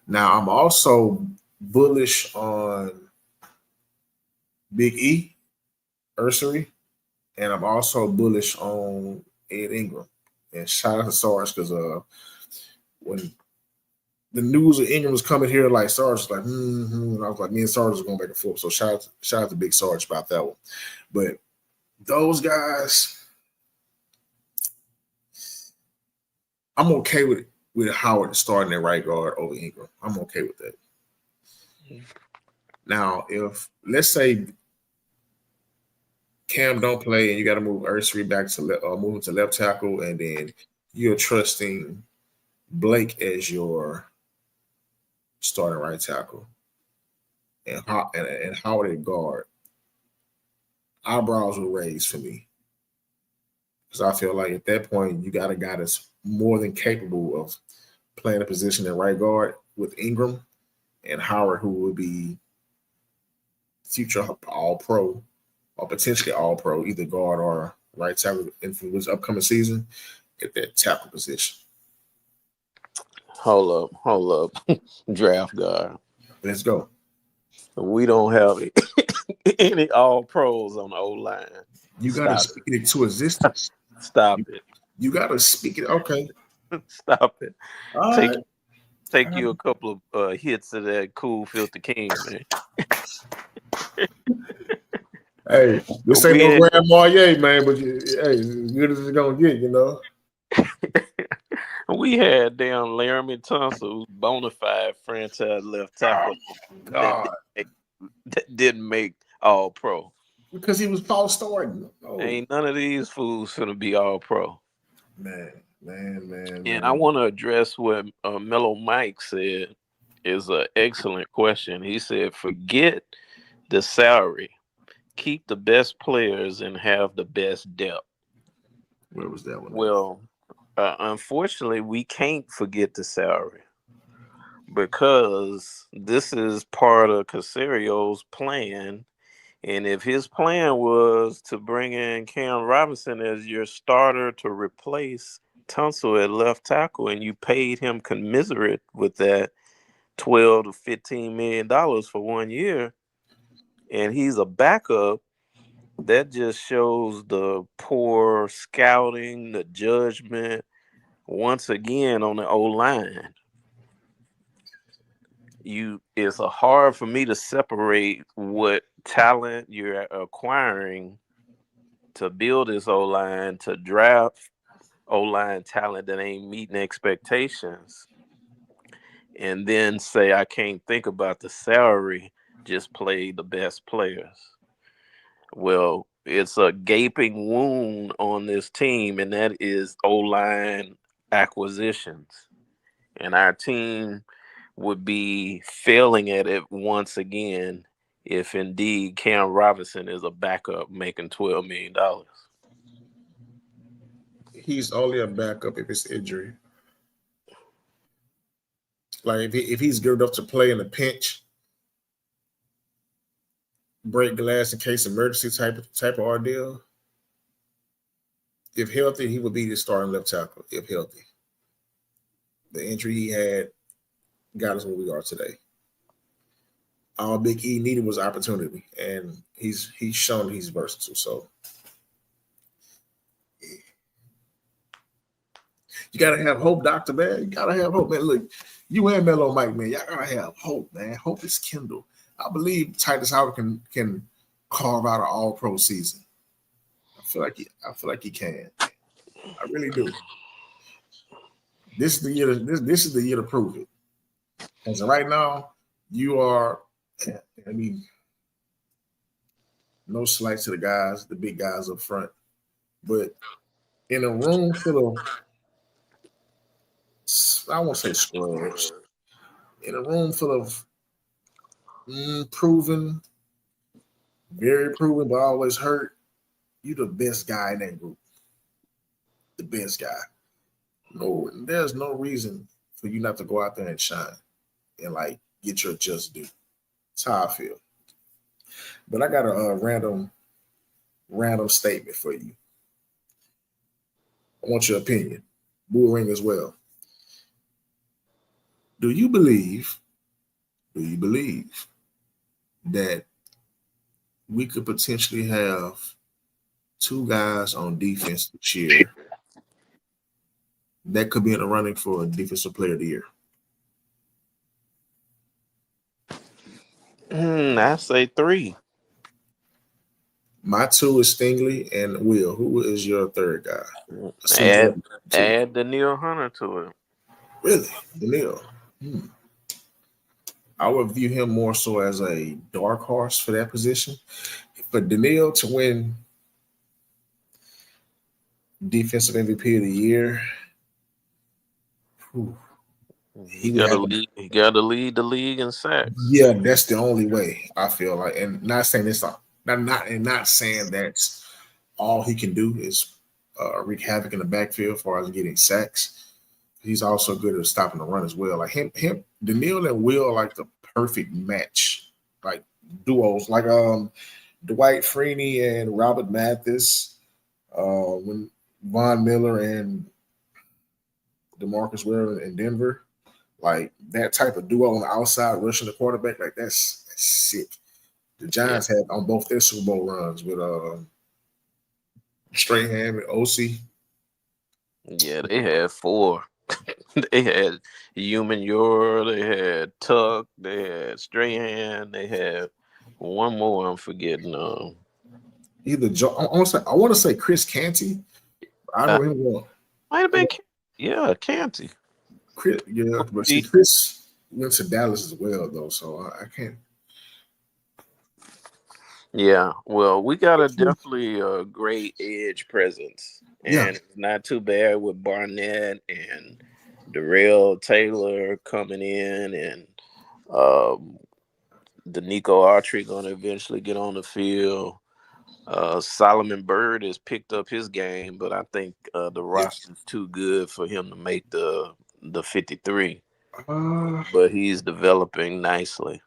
Now, I'm also bullish on Big E, Ursery, and I'm also bullish on Ed Ingram. And shout out to Sarge because when the news of Ingram was coming here, like Sarge was like, and I was like, me and Sarge was going back and forth. So shout out to Big Sarge about that one. But those guys, I'm okay with Howard starting at right guard over Ingram. I'm okay with that. Now, if let's say Cam don't play and you got to move Ursery back to move to left tackle, and then you're trusting Blake as your starting right tackle and Howard at guard, eyebrows will raise for me because I feel like at that point you got a guy that's more than capable of playing a position at right guard with Ingram and Howard, who would be future All Pro or potentially All Pro, either guard or right tackle in this upcoming season at that tackle position. Hold up. Draft guard. Let's go. We don't have any all pros on the O line. You got to speak it to existence. Stop it. You got to speak it. Okay. Stop it. All take right. take you a couple of hits of that cool filter king, man. Hey, this ain't no Grand Marnier, man, but hey, as good as it's gonna get, you know. We had damn Laramie Tunsil, bona fide franchise left tackle. God. That didn't make All Pro because he was false starting. Oh. Ain't none of these fools gonna be All Pro. Man. And I want to address what Mellow Mike said is an excellent question. He said, "Forget the salary, keep the best players, and have the best depth." Where was that one? Well, unfortunately, we can't forget the salary because this is part of Casario's plan. And if his plan was to bring in Cam Robinson as your starter to replace Tunsil at left tackle, and you paid him commensurate with that $12 to $15 million for 1 year, and he's a backup, that just shows the poor scouting, the judgment, once again on the O-line. It's hard for me to separate what talent you're acquiring to build this O-line, to draft O-line talent that ain't meeting expectations, and then say I can't think about the salary, just play the best players. Well, it's a gaping wound on this team, and that is O-line acquisitions. And our team would be failing at it once again if indeed Cam Robinson is a backup making $12 million. He's only a backup if it's injury. Like if he's good enough to play in a pinch, break glass in case emergency type of ordeal. If healthy, he would be the starting left tackle. If healthy, the injury he had got us where we are today. All Big E needed was opportunity, and he's shown he's versatile. So you gotta have hope, Doctor, man. You gotta have hope, man. Look, you and Mellow Mike, man. Y'all gotta have hope, man. Hope is kindled. I believe Titus Howard can carve out an All-Pro season. I feel like he can. I really do. This is the year. This is the year to prove it. As of right now, you are. I mean, no slight to the big guys up front, but in a room full of, I won't say scrubs, in a room full of proven, very proven, but always hurt, you're the best guy in that group. The best guy. No, there's no reason for you not to go out there and shine and like get your just due. That's how I feel. But I got a random statement for you. I want your opinion. Bull Ring as well. Do you believe that we could potentially have two guys on defense this year that could be in the running for Defensive Player of the Year. I say three. My two is Stingley and Will. Who is your third guy? Since you Add have two. add Daniil Hunter to it. Really? Daniil. Hmm. I would view him more so as a dark horse for that position. But Daniil to win Defensive MVP of the Year, whew, He he would got to have. lead. He got to lead the league in sacks. Yeah, that's the only way I feel like, and not saying this, not saying that's all he can do is wreak havoc in the backfield as far as getting sacks. He's also good at stopping the run as well. Like Daniil and Will are like the perfect match, like duos, like Dwight Freeney and Robert Mathis, when Von Miller and DeMarcus Ware in Denver. Like that type of duo on the outside rushing the quarterback, like that's sick. The Yeah, Giants had on both their Super Bowl runs with Strahan and OC. yeah. They had four. They had Human Yor. They had Tuck. They had Strahan. They had one more. I'm forgetting. Either I want to say Chris Canty. I Uh, know him well. might have been. Yeah, Canty. Chris, yeah, but see, Chris went to Dallas as well though, so I can't. Yeah, well, we got a definitely a great edge presence, Yeah, and it's not too bad with Barnett and Darrell Taylor coming in, and um, Nico Autry going to eventually get on the field. Solomon Byrd has picked up his game, but I think the yeah. roster's too good for him to make the 53. Uh, But he's developing nicely.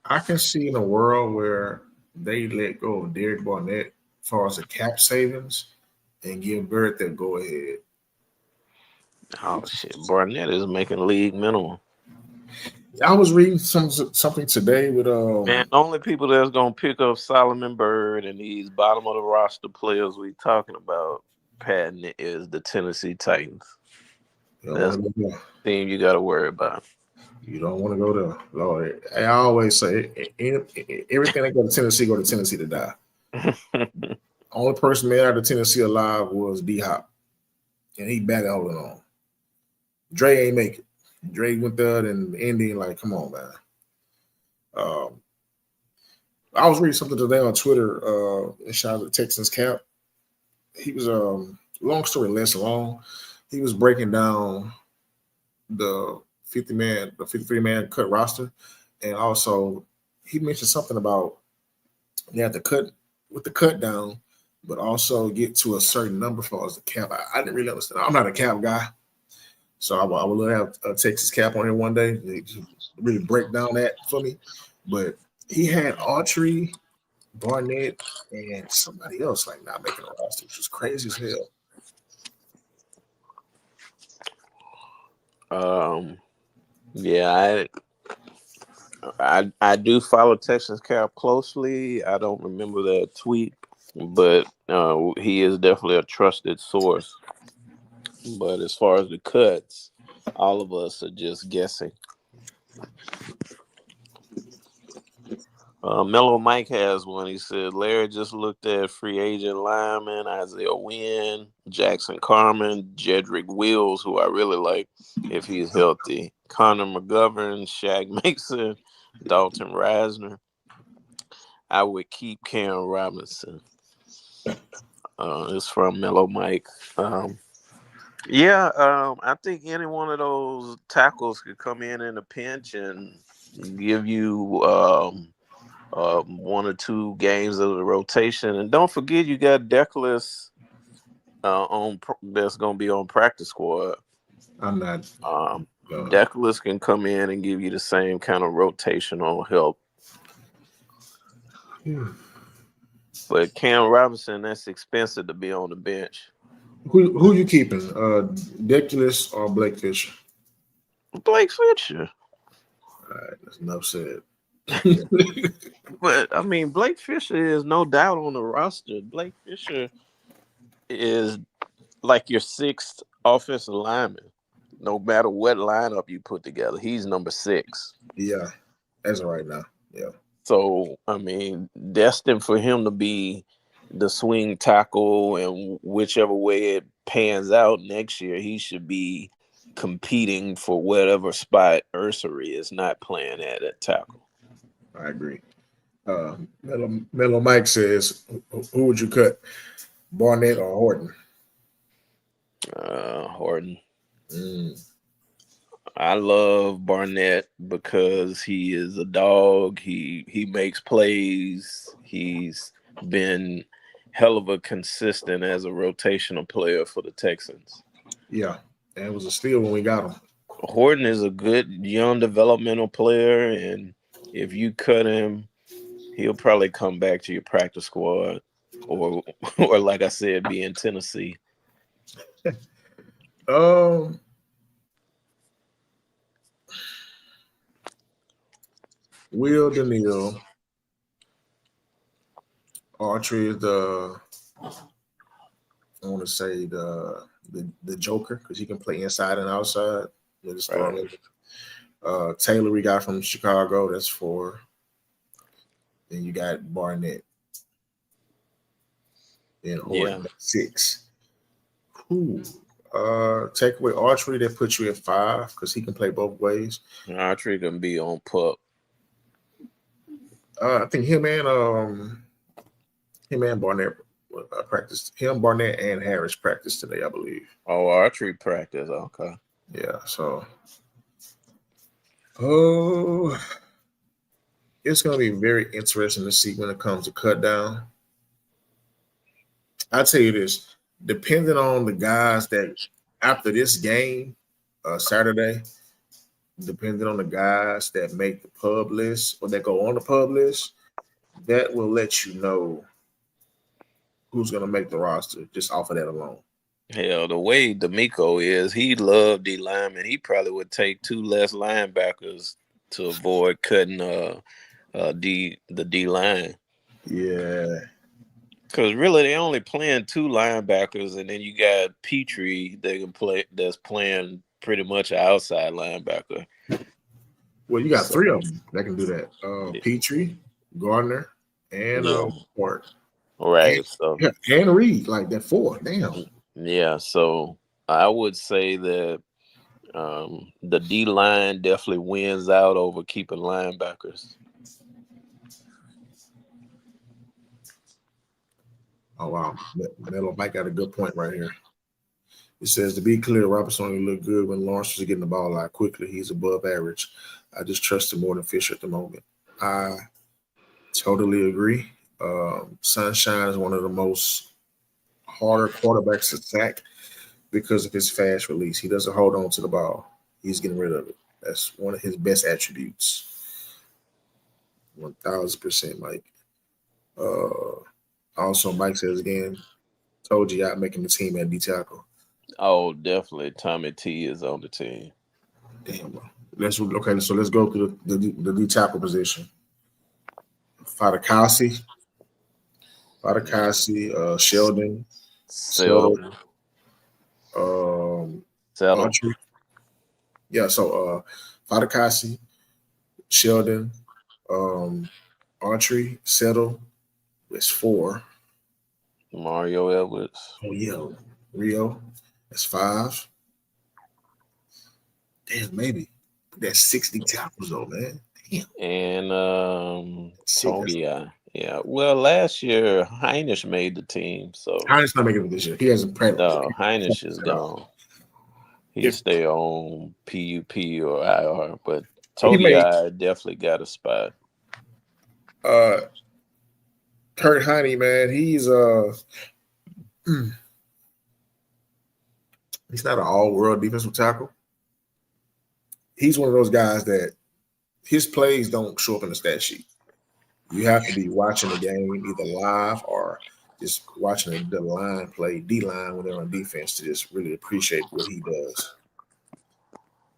I can see in a world where they let go of Derek Barnett as far as the cap savings and give Bird that go ahead. Oh shit, Barnett is making league minimum. I was reading something today with Man, the only people that's gonna pick up Solomon Byrd and these bottom of the roster players we talking about, Patton, is the Tennessee Titans. you don't That's want to go there. the team you got to worry about. You don't want to go there, Lord. I always say everything that go to Tennessee to die. Only person made out of Tennessee alive was D Hop, and he batted holding on. Dre ain't make it. Dre went there and Indy like, come on, man. Um, I was reading something today on Twitter. Shout out to Texans Cap. He was long story less long. He was breaking down the 53-man cut roster, and also he mentioned something about they have to cut with the cut down, but also get to a certain number for as the cap. I didn't really understand. I'm not a cap guy, so I would love to have a Texas Cap on here one day to really break down that for me. But he had Autry, Barnett, and somebody else like not making a roster, which was crazy as hell. Yeah, I do follow Texas Cap closely. I don't remember that tweet, but he is definitely a trusted source. But as far as the cuts, all of us are just guessing. Mellow Mike has one. He said Larry just looked at free agent lineman Isaiah Wynn, Jackson Carmen, Jedrick Wills, who I really like if he's healthy, Connor McGovern, Shaq Mason, Dalton Reisner. I would keep Cam Robinson. It's from Mellow Mike. I think any one of those tackles could come in a pinch and give you one or two games of the rotation. And don't forget, you got Declan that's going to be on practice squad. I'm not. Declan can come in and give you the same kind of rotational help. But Cam Robinson, that's expensive to be on the bench. Who you keeping? Declan or Blake Fisher? Blake Fisher. All right, that's enough said. But I mean, Blake Fisher is no doubt on the roster. Blake Fisher is like your sixth offensive lineman. No matter what lineup you put together, he's number six. Yeah, as of right now. Yeah, So I mean, destined for him to be the swing tackle, and whichever way it pans out next year, he should be competing for whatever spot Ursery is not playing at tackle. I agree. Mellow Mike says, "Who would you cut, Barnett or Horton?" Horton. Mm, I love Barnett because he is a dog. He makes plays. He's been hell of a consistent as a rotational player for the Texans. yeah, and it was a steal when we got him. Horton is a good young developmental player, and if you cut him, he'll probably come back to your practice squad, or or like I said, be in Tennessee. Um, Will Daniil, Archery is I want to say the Joker because he can play inside and outside. Just throwing Right. it. Taylor we got from Chicago. That's 4. Then you got Barnett. Then Yeah, Horton 6. Who? Take away Archery, that puts you at 5 because he can play both ways. Autry can be on pup. I think him and Barnett practiced. Him, Barnett, and Harris practiced today, I believe. Oh, archery practice. Okay. Yeah. So, oh, it's going to be very interesting to see when it comes to cut down. I tell you this, depending on the guys that after this game, Saturday, depending on the guys that make the pub list or that go on the pub list, that will let you know who's going to make the roster just off of that alone. Hell, the way D'Amico is, he loved D lineman. He probably would take two less linebackers to avoid cutting the D line. Yeah. Because really, they only playing two linebackers, and then you got Petrie that can play. That's playing pretty much an outside linebacker. Well, you got So 3 of them that can do that. Petrie, Gardner, and yeah, Ward. And, right. So yeah, and Reed, like that 4. Damn. yeah, so I would say that the D line definitely wins out over keeping linebackers. Oh wow, Mello Mike got a good point right here. It says to be clear, Robinson only looked good when Lawrence was getting the ball out quickly. He's above average. I just trust him more than Fisher at the moment. I totally agree. Sunshine is one of the most harder quarterbacks to sack because of his fast release. He doesn't hold on to the ball. He's getting rid of it. That's one of his best attributes. 1000%, Mike. Uh, Also, Mike says again, told you out making the team at D tackle. Oh, definitely. Tommy T is on the team. Damn. Bro. Let's okay. So let's go through the D tackle position. Fadakasi, Sheldon, Settle, Seldon, um, Settle, Autry. Yeah. So Fadakasi, Sheldon, um, Autry, Settle. That's 4. Mario Edwards, Oh yeah, Rio. That's 5. Damn, maybe. That's 60 tackles though, man. Damn. and 6. That's Tongia. Yeah. Well, last year Heinisch made the team, so Hines not making it this year. He hasn't practiced no, Heinisch is at all. gone. He If stay on PUP or IR, but he made Togiai definitely got a spot. uh Kurt Heine, man, he's not an all world defensive tackle. He's one of those guys that his plays don't show up in the stat sheet. You have to be watching the game either live or just watching the line play D line when they're on defense to just really appreciate what he does.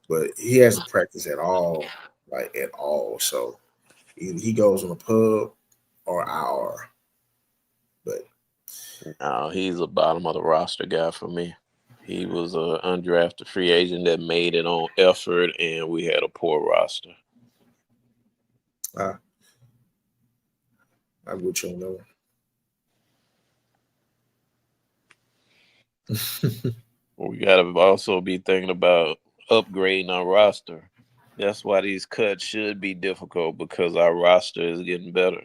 But he hasn't practiced at all, like at all. So Either he goes on a pub or IR. But No, he's a bottom of the roster guy for me. He was an undrafted free agent that made it on effort, and we had a poor roster. I I would you know. We got to also be thinking about upgrading our roster. That's why these cuts should be difficult because our roster is getting better.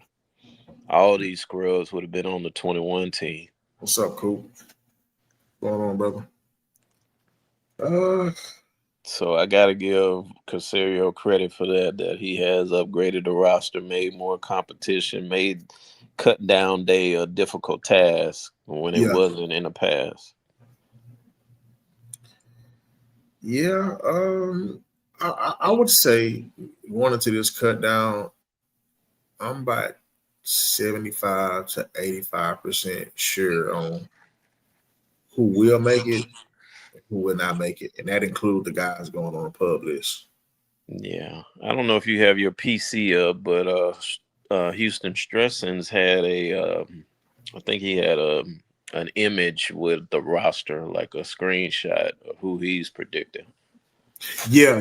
All these scrubs would have been on the 21 team. What's up, Coop? What's going on, brother? Uh, So I got to give Casario credit for that he has upgraded the roster, made more competition, made cut down day a difficult task when it yeah, wasn't in the past. yeah. I would say going into this cut down, I'm about 75 to 85% sure on who will make it, and who will not make it, and that includes the guys going on the pub list. Yeah, I don't know if you have your PC up, but Houston Stressens had I think he had an image with the roster, like a screenshot of who he's predicting. Yeah.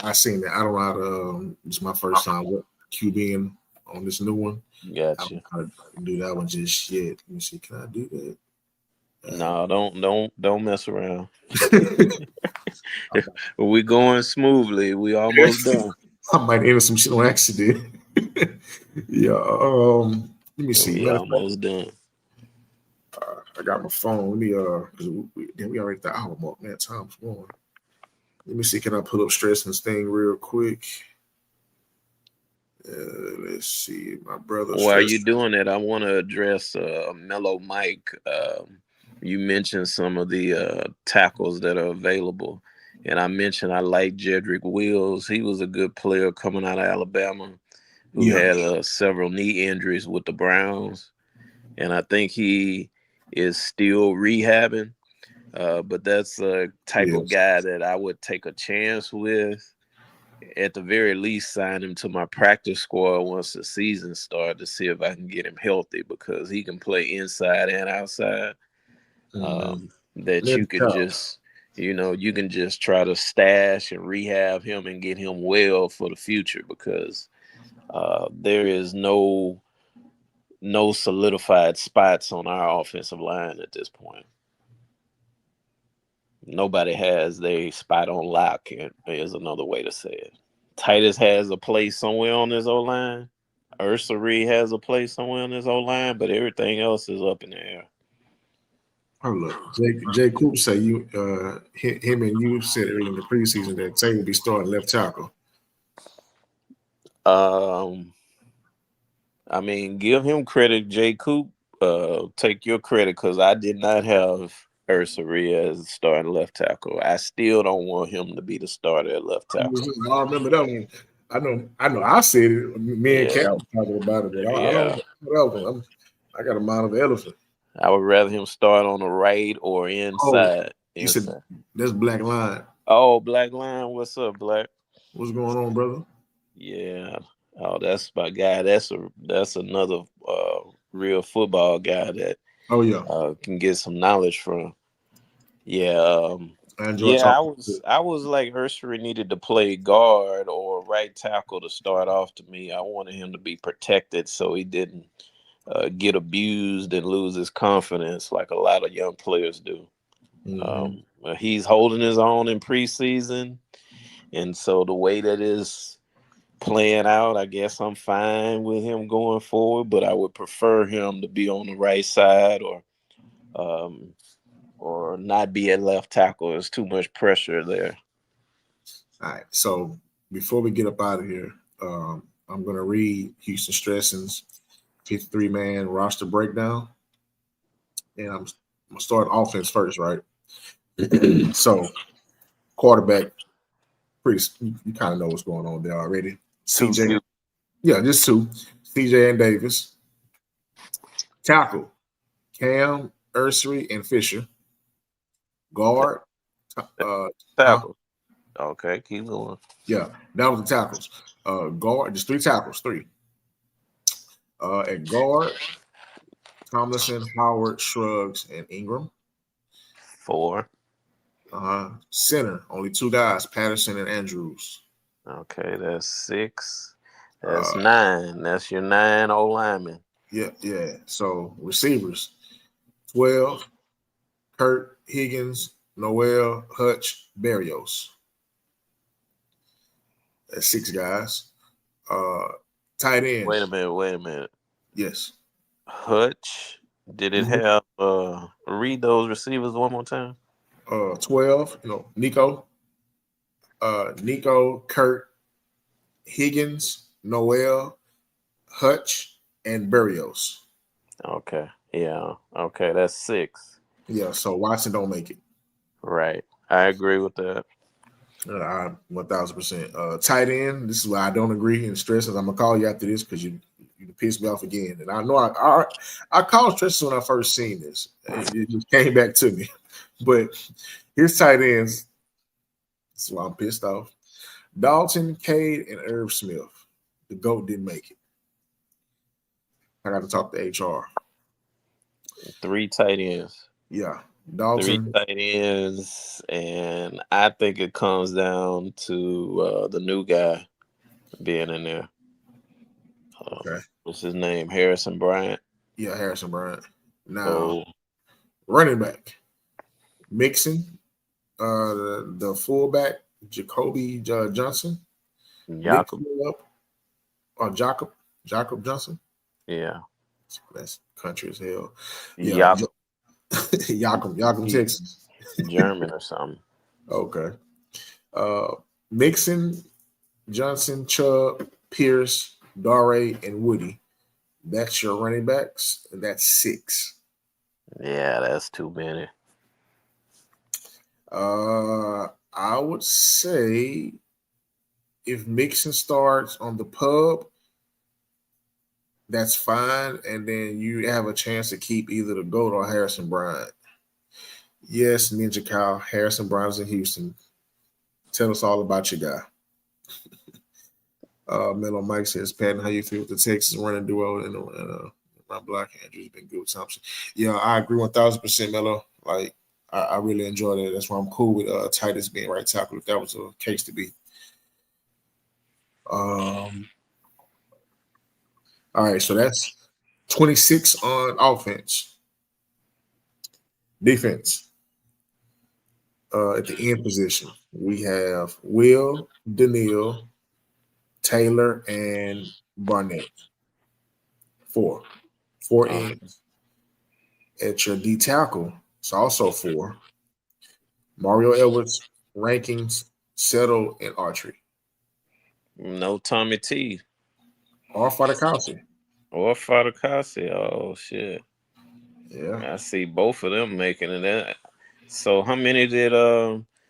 I seen that. I don't know how to. It's my first time QBing on this new one. I don't Gotcha. know how to do that one just yet. Let me see. Can I do that? No, don't mess around. Okay. We going smoothly. We almost done. I might enter some shit on accident. Yeah. Let me see. We Matter of fact, almost done. I got my phone. Let me because then we already the hour mark. Man, time's going. Let me see. Can I pull up stress and thing real quick? Let's see. My brother While stress. you're doing that, I want to address Mellow Mike. You mentioned some of the tackles that are available, and I mentioned I like Jedrick Wills. He was a good player coming out of Alabama who Yeah. had several knee injuries with the Browns, and I think he is still rehabbing. But that's a type of Yes. guy that I would take a chance with. At the very least, sign him to my practice squad once the season starts to see if I can get him healthy because he can play inside and outside. Mm-hmm. That you That's can tough. just, you can just try to stash and rehab him and get him well for the future because there is no solidified spots on our offensive line at this point. Nobody has their spot on lock, is another way to say it. Titus has a place somewhere on his O line. Ursary has a place somewhere on his O line, but everything else is up in the air. Oh look, Jay Coop say you him and you said earlier in the preseason that Tay will be starting left tackle. Um, I mean, give him credit, Jay Coop. Take your credit because I did not have Ursary as starting left tackle. I still don't want him to be the starter at left tackle. I remember that one. I know. I said it. Me and Yeah, Cat was talking about it, but I don't yeah. know that one. I got a mind of an elephant. I would rather him start on the right or Oh, inside. you said Inside. that's Black Line. Oh, Black Line, what's up, Black? What's going on, brother? Yeah. Oh, that's my guy. That's another real football guy that Oh yeah, can get some knowledge from. Yeah. I enjoy Yeah, I talking. was I was like Ursary needed to play guard or right tackle to start off to me. I wanted him to be protected so he didn't get abused and lose his confidence like a lot of young players do. Mm-hmm. He's holding his own in preseason, and so the way that is playing out, I guess I'm fine with him going forward. But I would prefer him to be on the right side um, or not be at left tackle. There's too much pressure there. All right. So before we get up out of here, I'm gonna read Houston Stressing's 53 man roster breakdown, and I'm gonna start offense first, right? So quarterback, pretty you kind of know what's going on there already. Too CJ, few. yeah, just two. CJ and Davis. Tackle, Cam, Ursary, and Fisher. Guard, uh, huh? Tackle. Okay, keep going. Yeah, that was the tackles. Guard, just three tackles, three. At guard, Tomlinson, Howard, Shrugs, and Ingram. 4. Center, only two guys, Patterson and Andrews. Okay, that's 6. That's Uh, 9. That's your 9 O linemen. yeah. So receivers, 12, Kurt, Higgins, Noel, Hutch, Berrios. That's six guys. Uh, Tight end, Wait a minute. Wait a minute. yes. Hutch. Did it Mhm. have read those receivers one more time? 12, Nico, Kurt, Higgins, Noel, Hutch, and Berrios. Okay. Yeah. Okay, that's 6. Yeah, so Watson don't make it. Right. I agree with that. 1000%. Tight end, this is where I don't agree and stress. I'm gonna call you after this because you pissed me off again. And I know I called stress when I first seen this. It just came back to me. But here's tight ends. That's why I'm pissed off. Dalton, Cade, and Irv Smith. The GOAT didn't make it. I got to talk to HR. 3 tight ends. Yeah. 3 Dalton. tight ends, and I think it comes down to the new guy being in there. Okay. What's his name? Harrison Bryant. Yeah, Harrison Bryant. Now, So running back. Mixon. The fullback, Jacoby Johnson. Nick Jakob. Phillip. Or Jacob Johnson. Yeah. That's country as hell. Yeah. Jakob. Yakum, Texas. German or something. Okay. Mixon, Johnson, Chubb, Pierce, Dare, and Woody. That's your running backs, and that's 6. Yeah, that's too many. I would say if Mixon starts on the pub, that's fine, and then you have a chance to keep either the GOAT or Harrison Bryant. Yes, Ninja Cow, Harrison Bryant's in Houston. Tell us all about your guy. Mellow Mike says, Patton, how you feel with the Texas running duo and my block? Andrew's been good with Thompson. Yeah, I agree 1000%, Mellow. Like, I really enjoy that. That's why I'm cool with Titus being right tackle if that was a case to be. All right, so that's 26 on offense. Defense. At the end position, we have Will, Daniil, Taylor, and Barnett. 4 ends. At your D tackle, it's also 4. Mario Edwards, Rankings, Settle, and Archery. No Tommy T. Or Fadakowski. Or Fadakowski. Oh, shit. Yeah. I see both of them making it. So how many did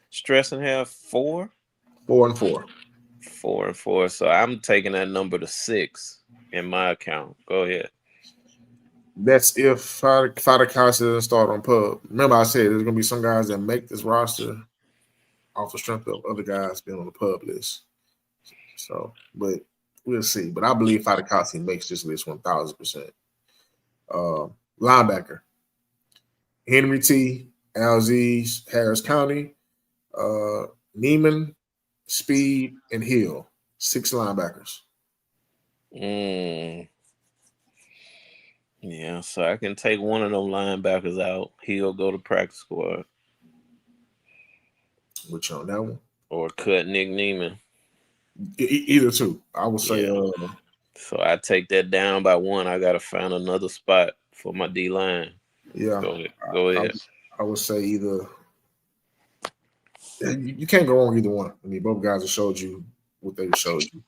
Stresson have? 4? 4 and 4. 4 and 4. So I'm taking that number to 6 in my account. Go ahead. That's if Fadakowski doesn't start on pub. Remember I said there's going to be some guys that make this roster off the strength of other guys being on the pub list. So, but we'll see. But I believe Fadakowski makes this list 1000%. Linebacker. Henry T, Alziz, Harris County, Neiman, Speed, and Hill. 6 linebackers. Yeah, so I can take one of them linebackers out. He'll go to practice squad. Which on that one? Or cut Nick Neiman. Either two. I would say. Yeah. So I take that down by 1. I got to find another spot for my D line. Yeah. Go ahead. I would say either. You can't go wrong either one. I mean, both guys have showed you what they showed you.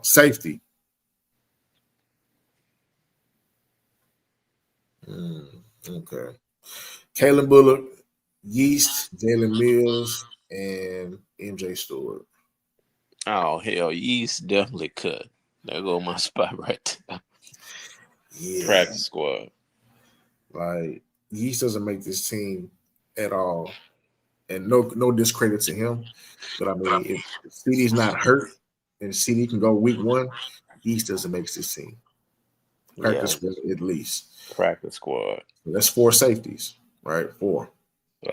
Safety. Okay. Kalen Bullock, Yeast, Jalen Mills, and MJ Stewart. Oh, hell, Yeast definitely cut. There go my spot right there. Yeah. Practice squad. Like, Yeast doesn't make this team at all. And no discredit to him. But I mean, if CD's not hurt and CD can go week 1, Yeast doesn't make this team. Practice Yeah, squad at least. practice squad. That's 4 safeties, right? 4.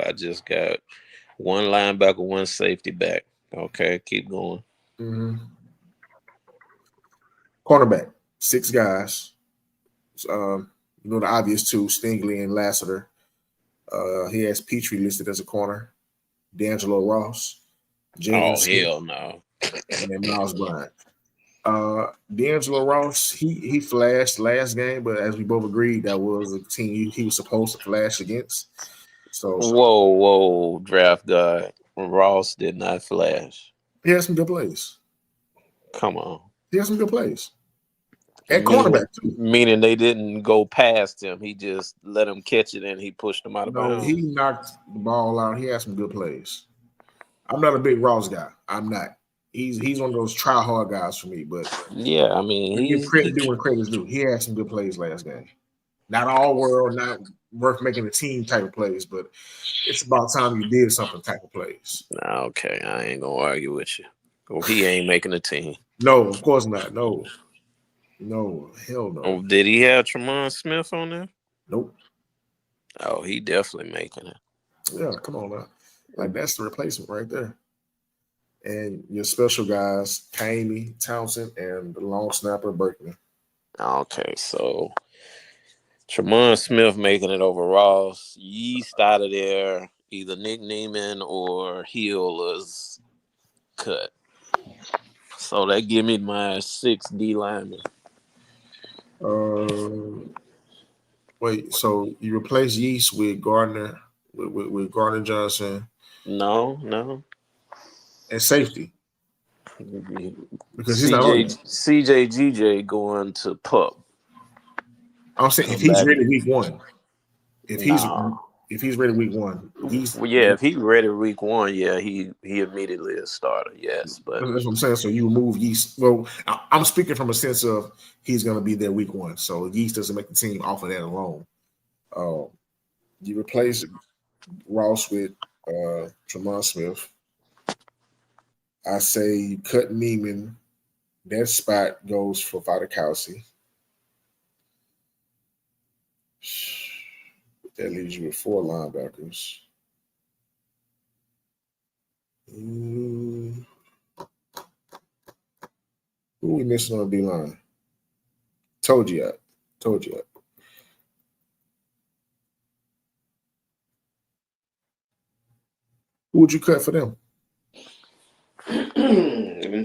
I just got one linebacker, one safety back. Okay, keep going. Mm-hmm. Cornerback, 6 guys. The obvious two, Stingley and Lassiter. He has Petrie listed as a corner. D'Angelo Ross, Jaden Oh Smith, hell no. and Miles Bryant. D'Angelo Ross, he flashed last game, but as we both agreed, that was a team he was supposed to flash against. So Whoa, draft guy. Ross did not flash. he has some good plays. Come on. He has some good plays. At Meaning, cornerback too. meaning they didn't go past him. He just let him catch it and he pushed him out of No, he bounds. knocked the ball out. He has some good plays. I'm not a big Ross guy. I'm not. He's one of those try hard guys for me, but Yeah, I mean I give he's credit due when credit's due. He had some good plays last game. Not all world, not worth making a team type of plays, but it's about time you did something type of plays. okay. I ain't gonna argue with you. Well, he ain't making a team. No, of course not. No, hell no. Oh, did he have Tremont Smith on there? Nope. Oh, he definitely making it. Yeah, come on now. Like that's the replacement right there. And your special guys, Kamey, Townsend, and the long snapper Berkman. Okay, so Tremont Smith making it over Ross. Yeast out of there. Either Nick Neiman or Hill is cut. So that give me my 6 D linemen. Uh, Wait, so you replace Yeast with Gardner, with Gardner Johnson No. and safety because he's not on CJ there. CJ going to pup. I'm saying if Come he's back. ready week 1, if he's No. if he's ready week 1, Yeast. Well, yeah, if he ready week 1, yeah, he immediately a starter. Yes, but That's what I'm saying. So you remove Yeast. Well, I'm speaking from a sense of he's going to be there week 1, so Yeast doesn't make the team off of that alone. Uh, you replace Ross with Tremont Smith. I say you cut Neiman. That spot goes for Vidakowski. That leaves you with 4 linebackers. Who we missing on the D line? Told you. Who would you cut for them?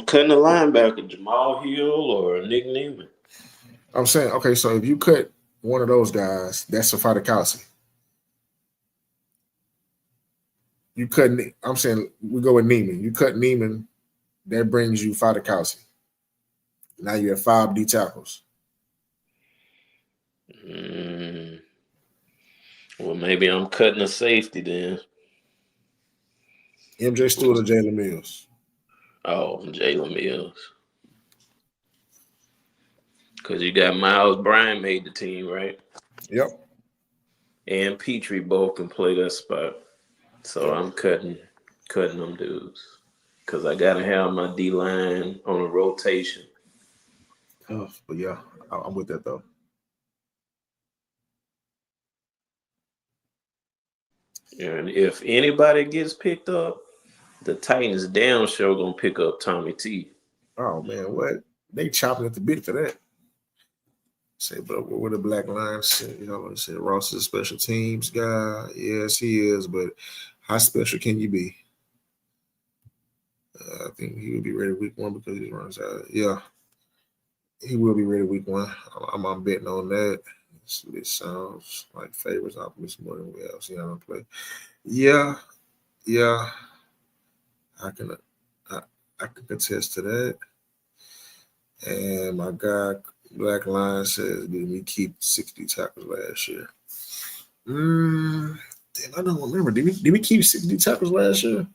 cutting the linebacker, Jamal Hill or Nick Neiman. I'm saying, okay, so if you cut one of those guys, that's for Vidakowski. You cut. I'm saying we go with Neiman. You cut Neiman, that brings you Vidakowski. Now you have 5 D tackles. Well, maybe I'm cutting a safety then. MJ Stewart or Jalen Mills? Oh, Jalen Mills. Because you got Miles Bryant made the team, right? Yep. And Petrie both can play that spot. So Yep. I'm cutting them dudes. Because I got to have my D line on a rotation. Oh, but yeah, I'm with that though. And if anybody gets picked up, the Titans damn sure gonna pick up Tommy T. Oh man, what? They chopping at the bit for that. Say, but where the black lines? I said Ross is a special teams guy. Yes, he is, but how special can you be? I think he would be ready week 1 because he runs out. Yeah, he will be ready week 1. I'm betting on that. It sounds like favors optimism more than we have seen him play. Yeah, I can contest to that. And my guy Black Lion says, did we keep 60 tackles last year? Damn, I don't remember. Did we keep 60 tackles last year?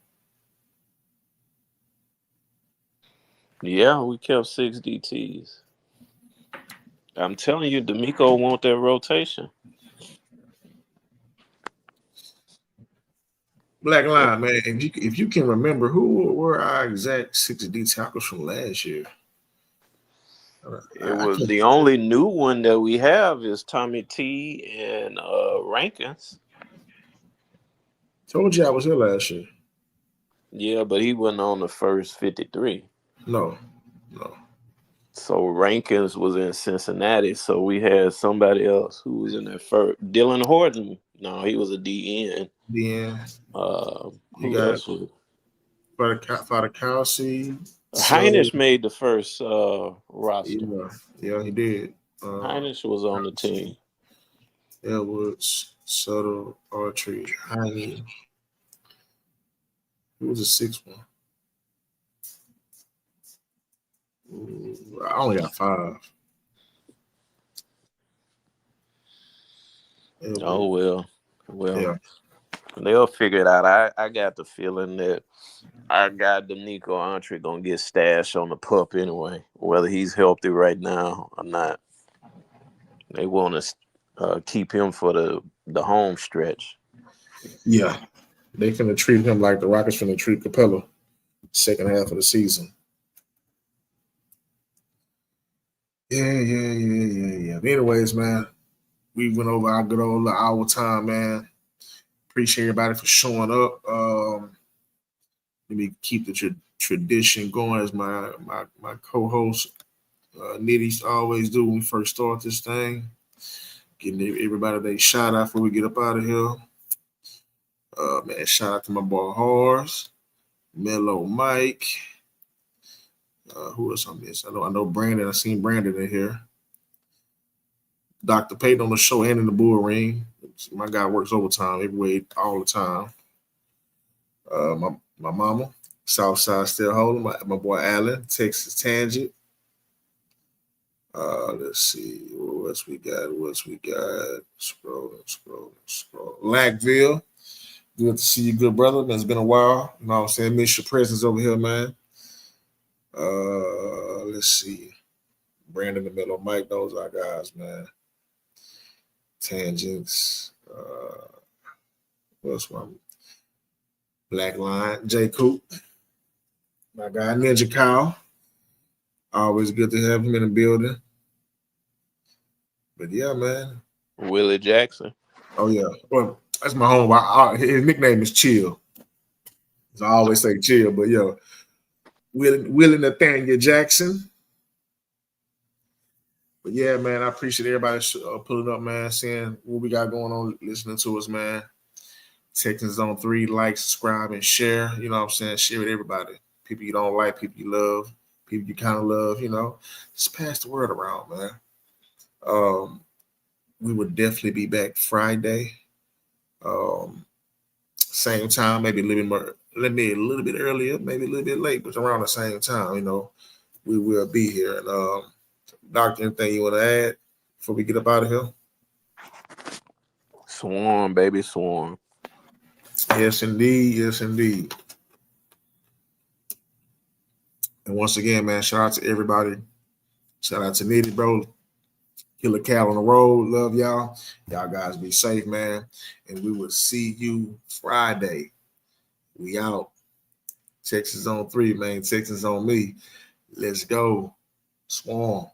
Yeah, we kept 6 DTs. I'm telling you, D'Amico want that rotation. Black Line, man. If you can remember, who were our exact 60 tackles from last year? It I was can't. the only new one that we have is Tommy T and Rankins. Told you I was here last year. Yeah, but he wasn't on the first 53. No, no. So Rankins was in Cincinnati. So we had somebody else who was in that first. Dylan Horton. No, he was a DN. Then you Who got else was? Father Kelsey. So Heinrich made the first roster. yeah, he did. Heinrich was on the team. Edwards, Sutter, Archery, Heine. Who was the sixth one? I only got five. Oh Edwards. well, Yeah, they'll figure it out. I got the feeling that our guy D'Amico Entree gonna get stashed on the pup anyway, whether he's healthy right now or not. They want to keep him for the home stretch. yeah. They finna treat him like the Rockets finna treat Capella second half of the season. Yeah. But anyways, man, we went over our good old hour time, man. Appreciate everybody for showing up. Let me keep the tradition going as my co-host Nitty always do when we first start this thing. Getting everybody their shout out before we get up out of here. Man, shout out to my boy Horse, Mellow Mike. Who else I miss? I know Brandon. I seen Brandon in here. Dr. Payton on the show and in the bull ring. My guy works overtime every way, all the time. My mama, Southside still holding. My boy Allen, Texas Tangent. Let's see what else we got. Scroll. Lackville. Good to see you, good brother. It's been a while. You know what I'm saying? Miss your presence over here, man. Let's see. Brandon the middle, Mike, those our guys, man. Tangents. What's one? Black Line. J. Coop. My guy, Ninja Cow. Always good to have him in the building. But yeah, man. Willie Jackson. Oh yeah. Well, that's my home. His nickname is Chill. So I always say Chill, but yo, Willie Nathaniel Jackson. But yeah, man, I appreciate everybody pulling up, man, seeing what we got going on, listening to us, man. Texans Zone 3, like, subscribe, and share. You know what I'm saying? Share with everybody. People you don't like, people you love, people you kind of love, you know. Just pass the word around, man. We would definitely be back Friday. Same time, maybe a little bit more, maybe a little bit earlier, maybe a little bit late, but around the same time, you know, we will be here. And Doctor, anything you want to add before we get up out of here? Swarm, baby, swarm. Yes, indeed. Yes, indeed. And once again, man, shout out to everybody. Shout out to Nitty, bro. Killer Cal on the road. Love y'all. Y'all guys be safe, man. And we will see you Friday. We out. Texas on 3, man. Texas on me. Let's go. Swarm.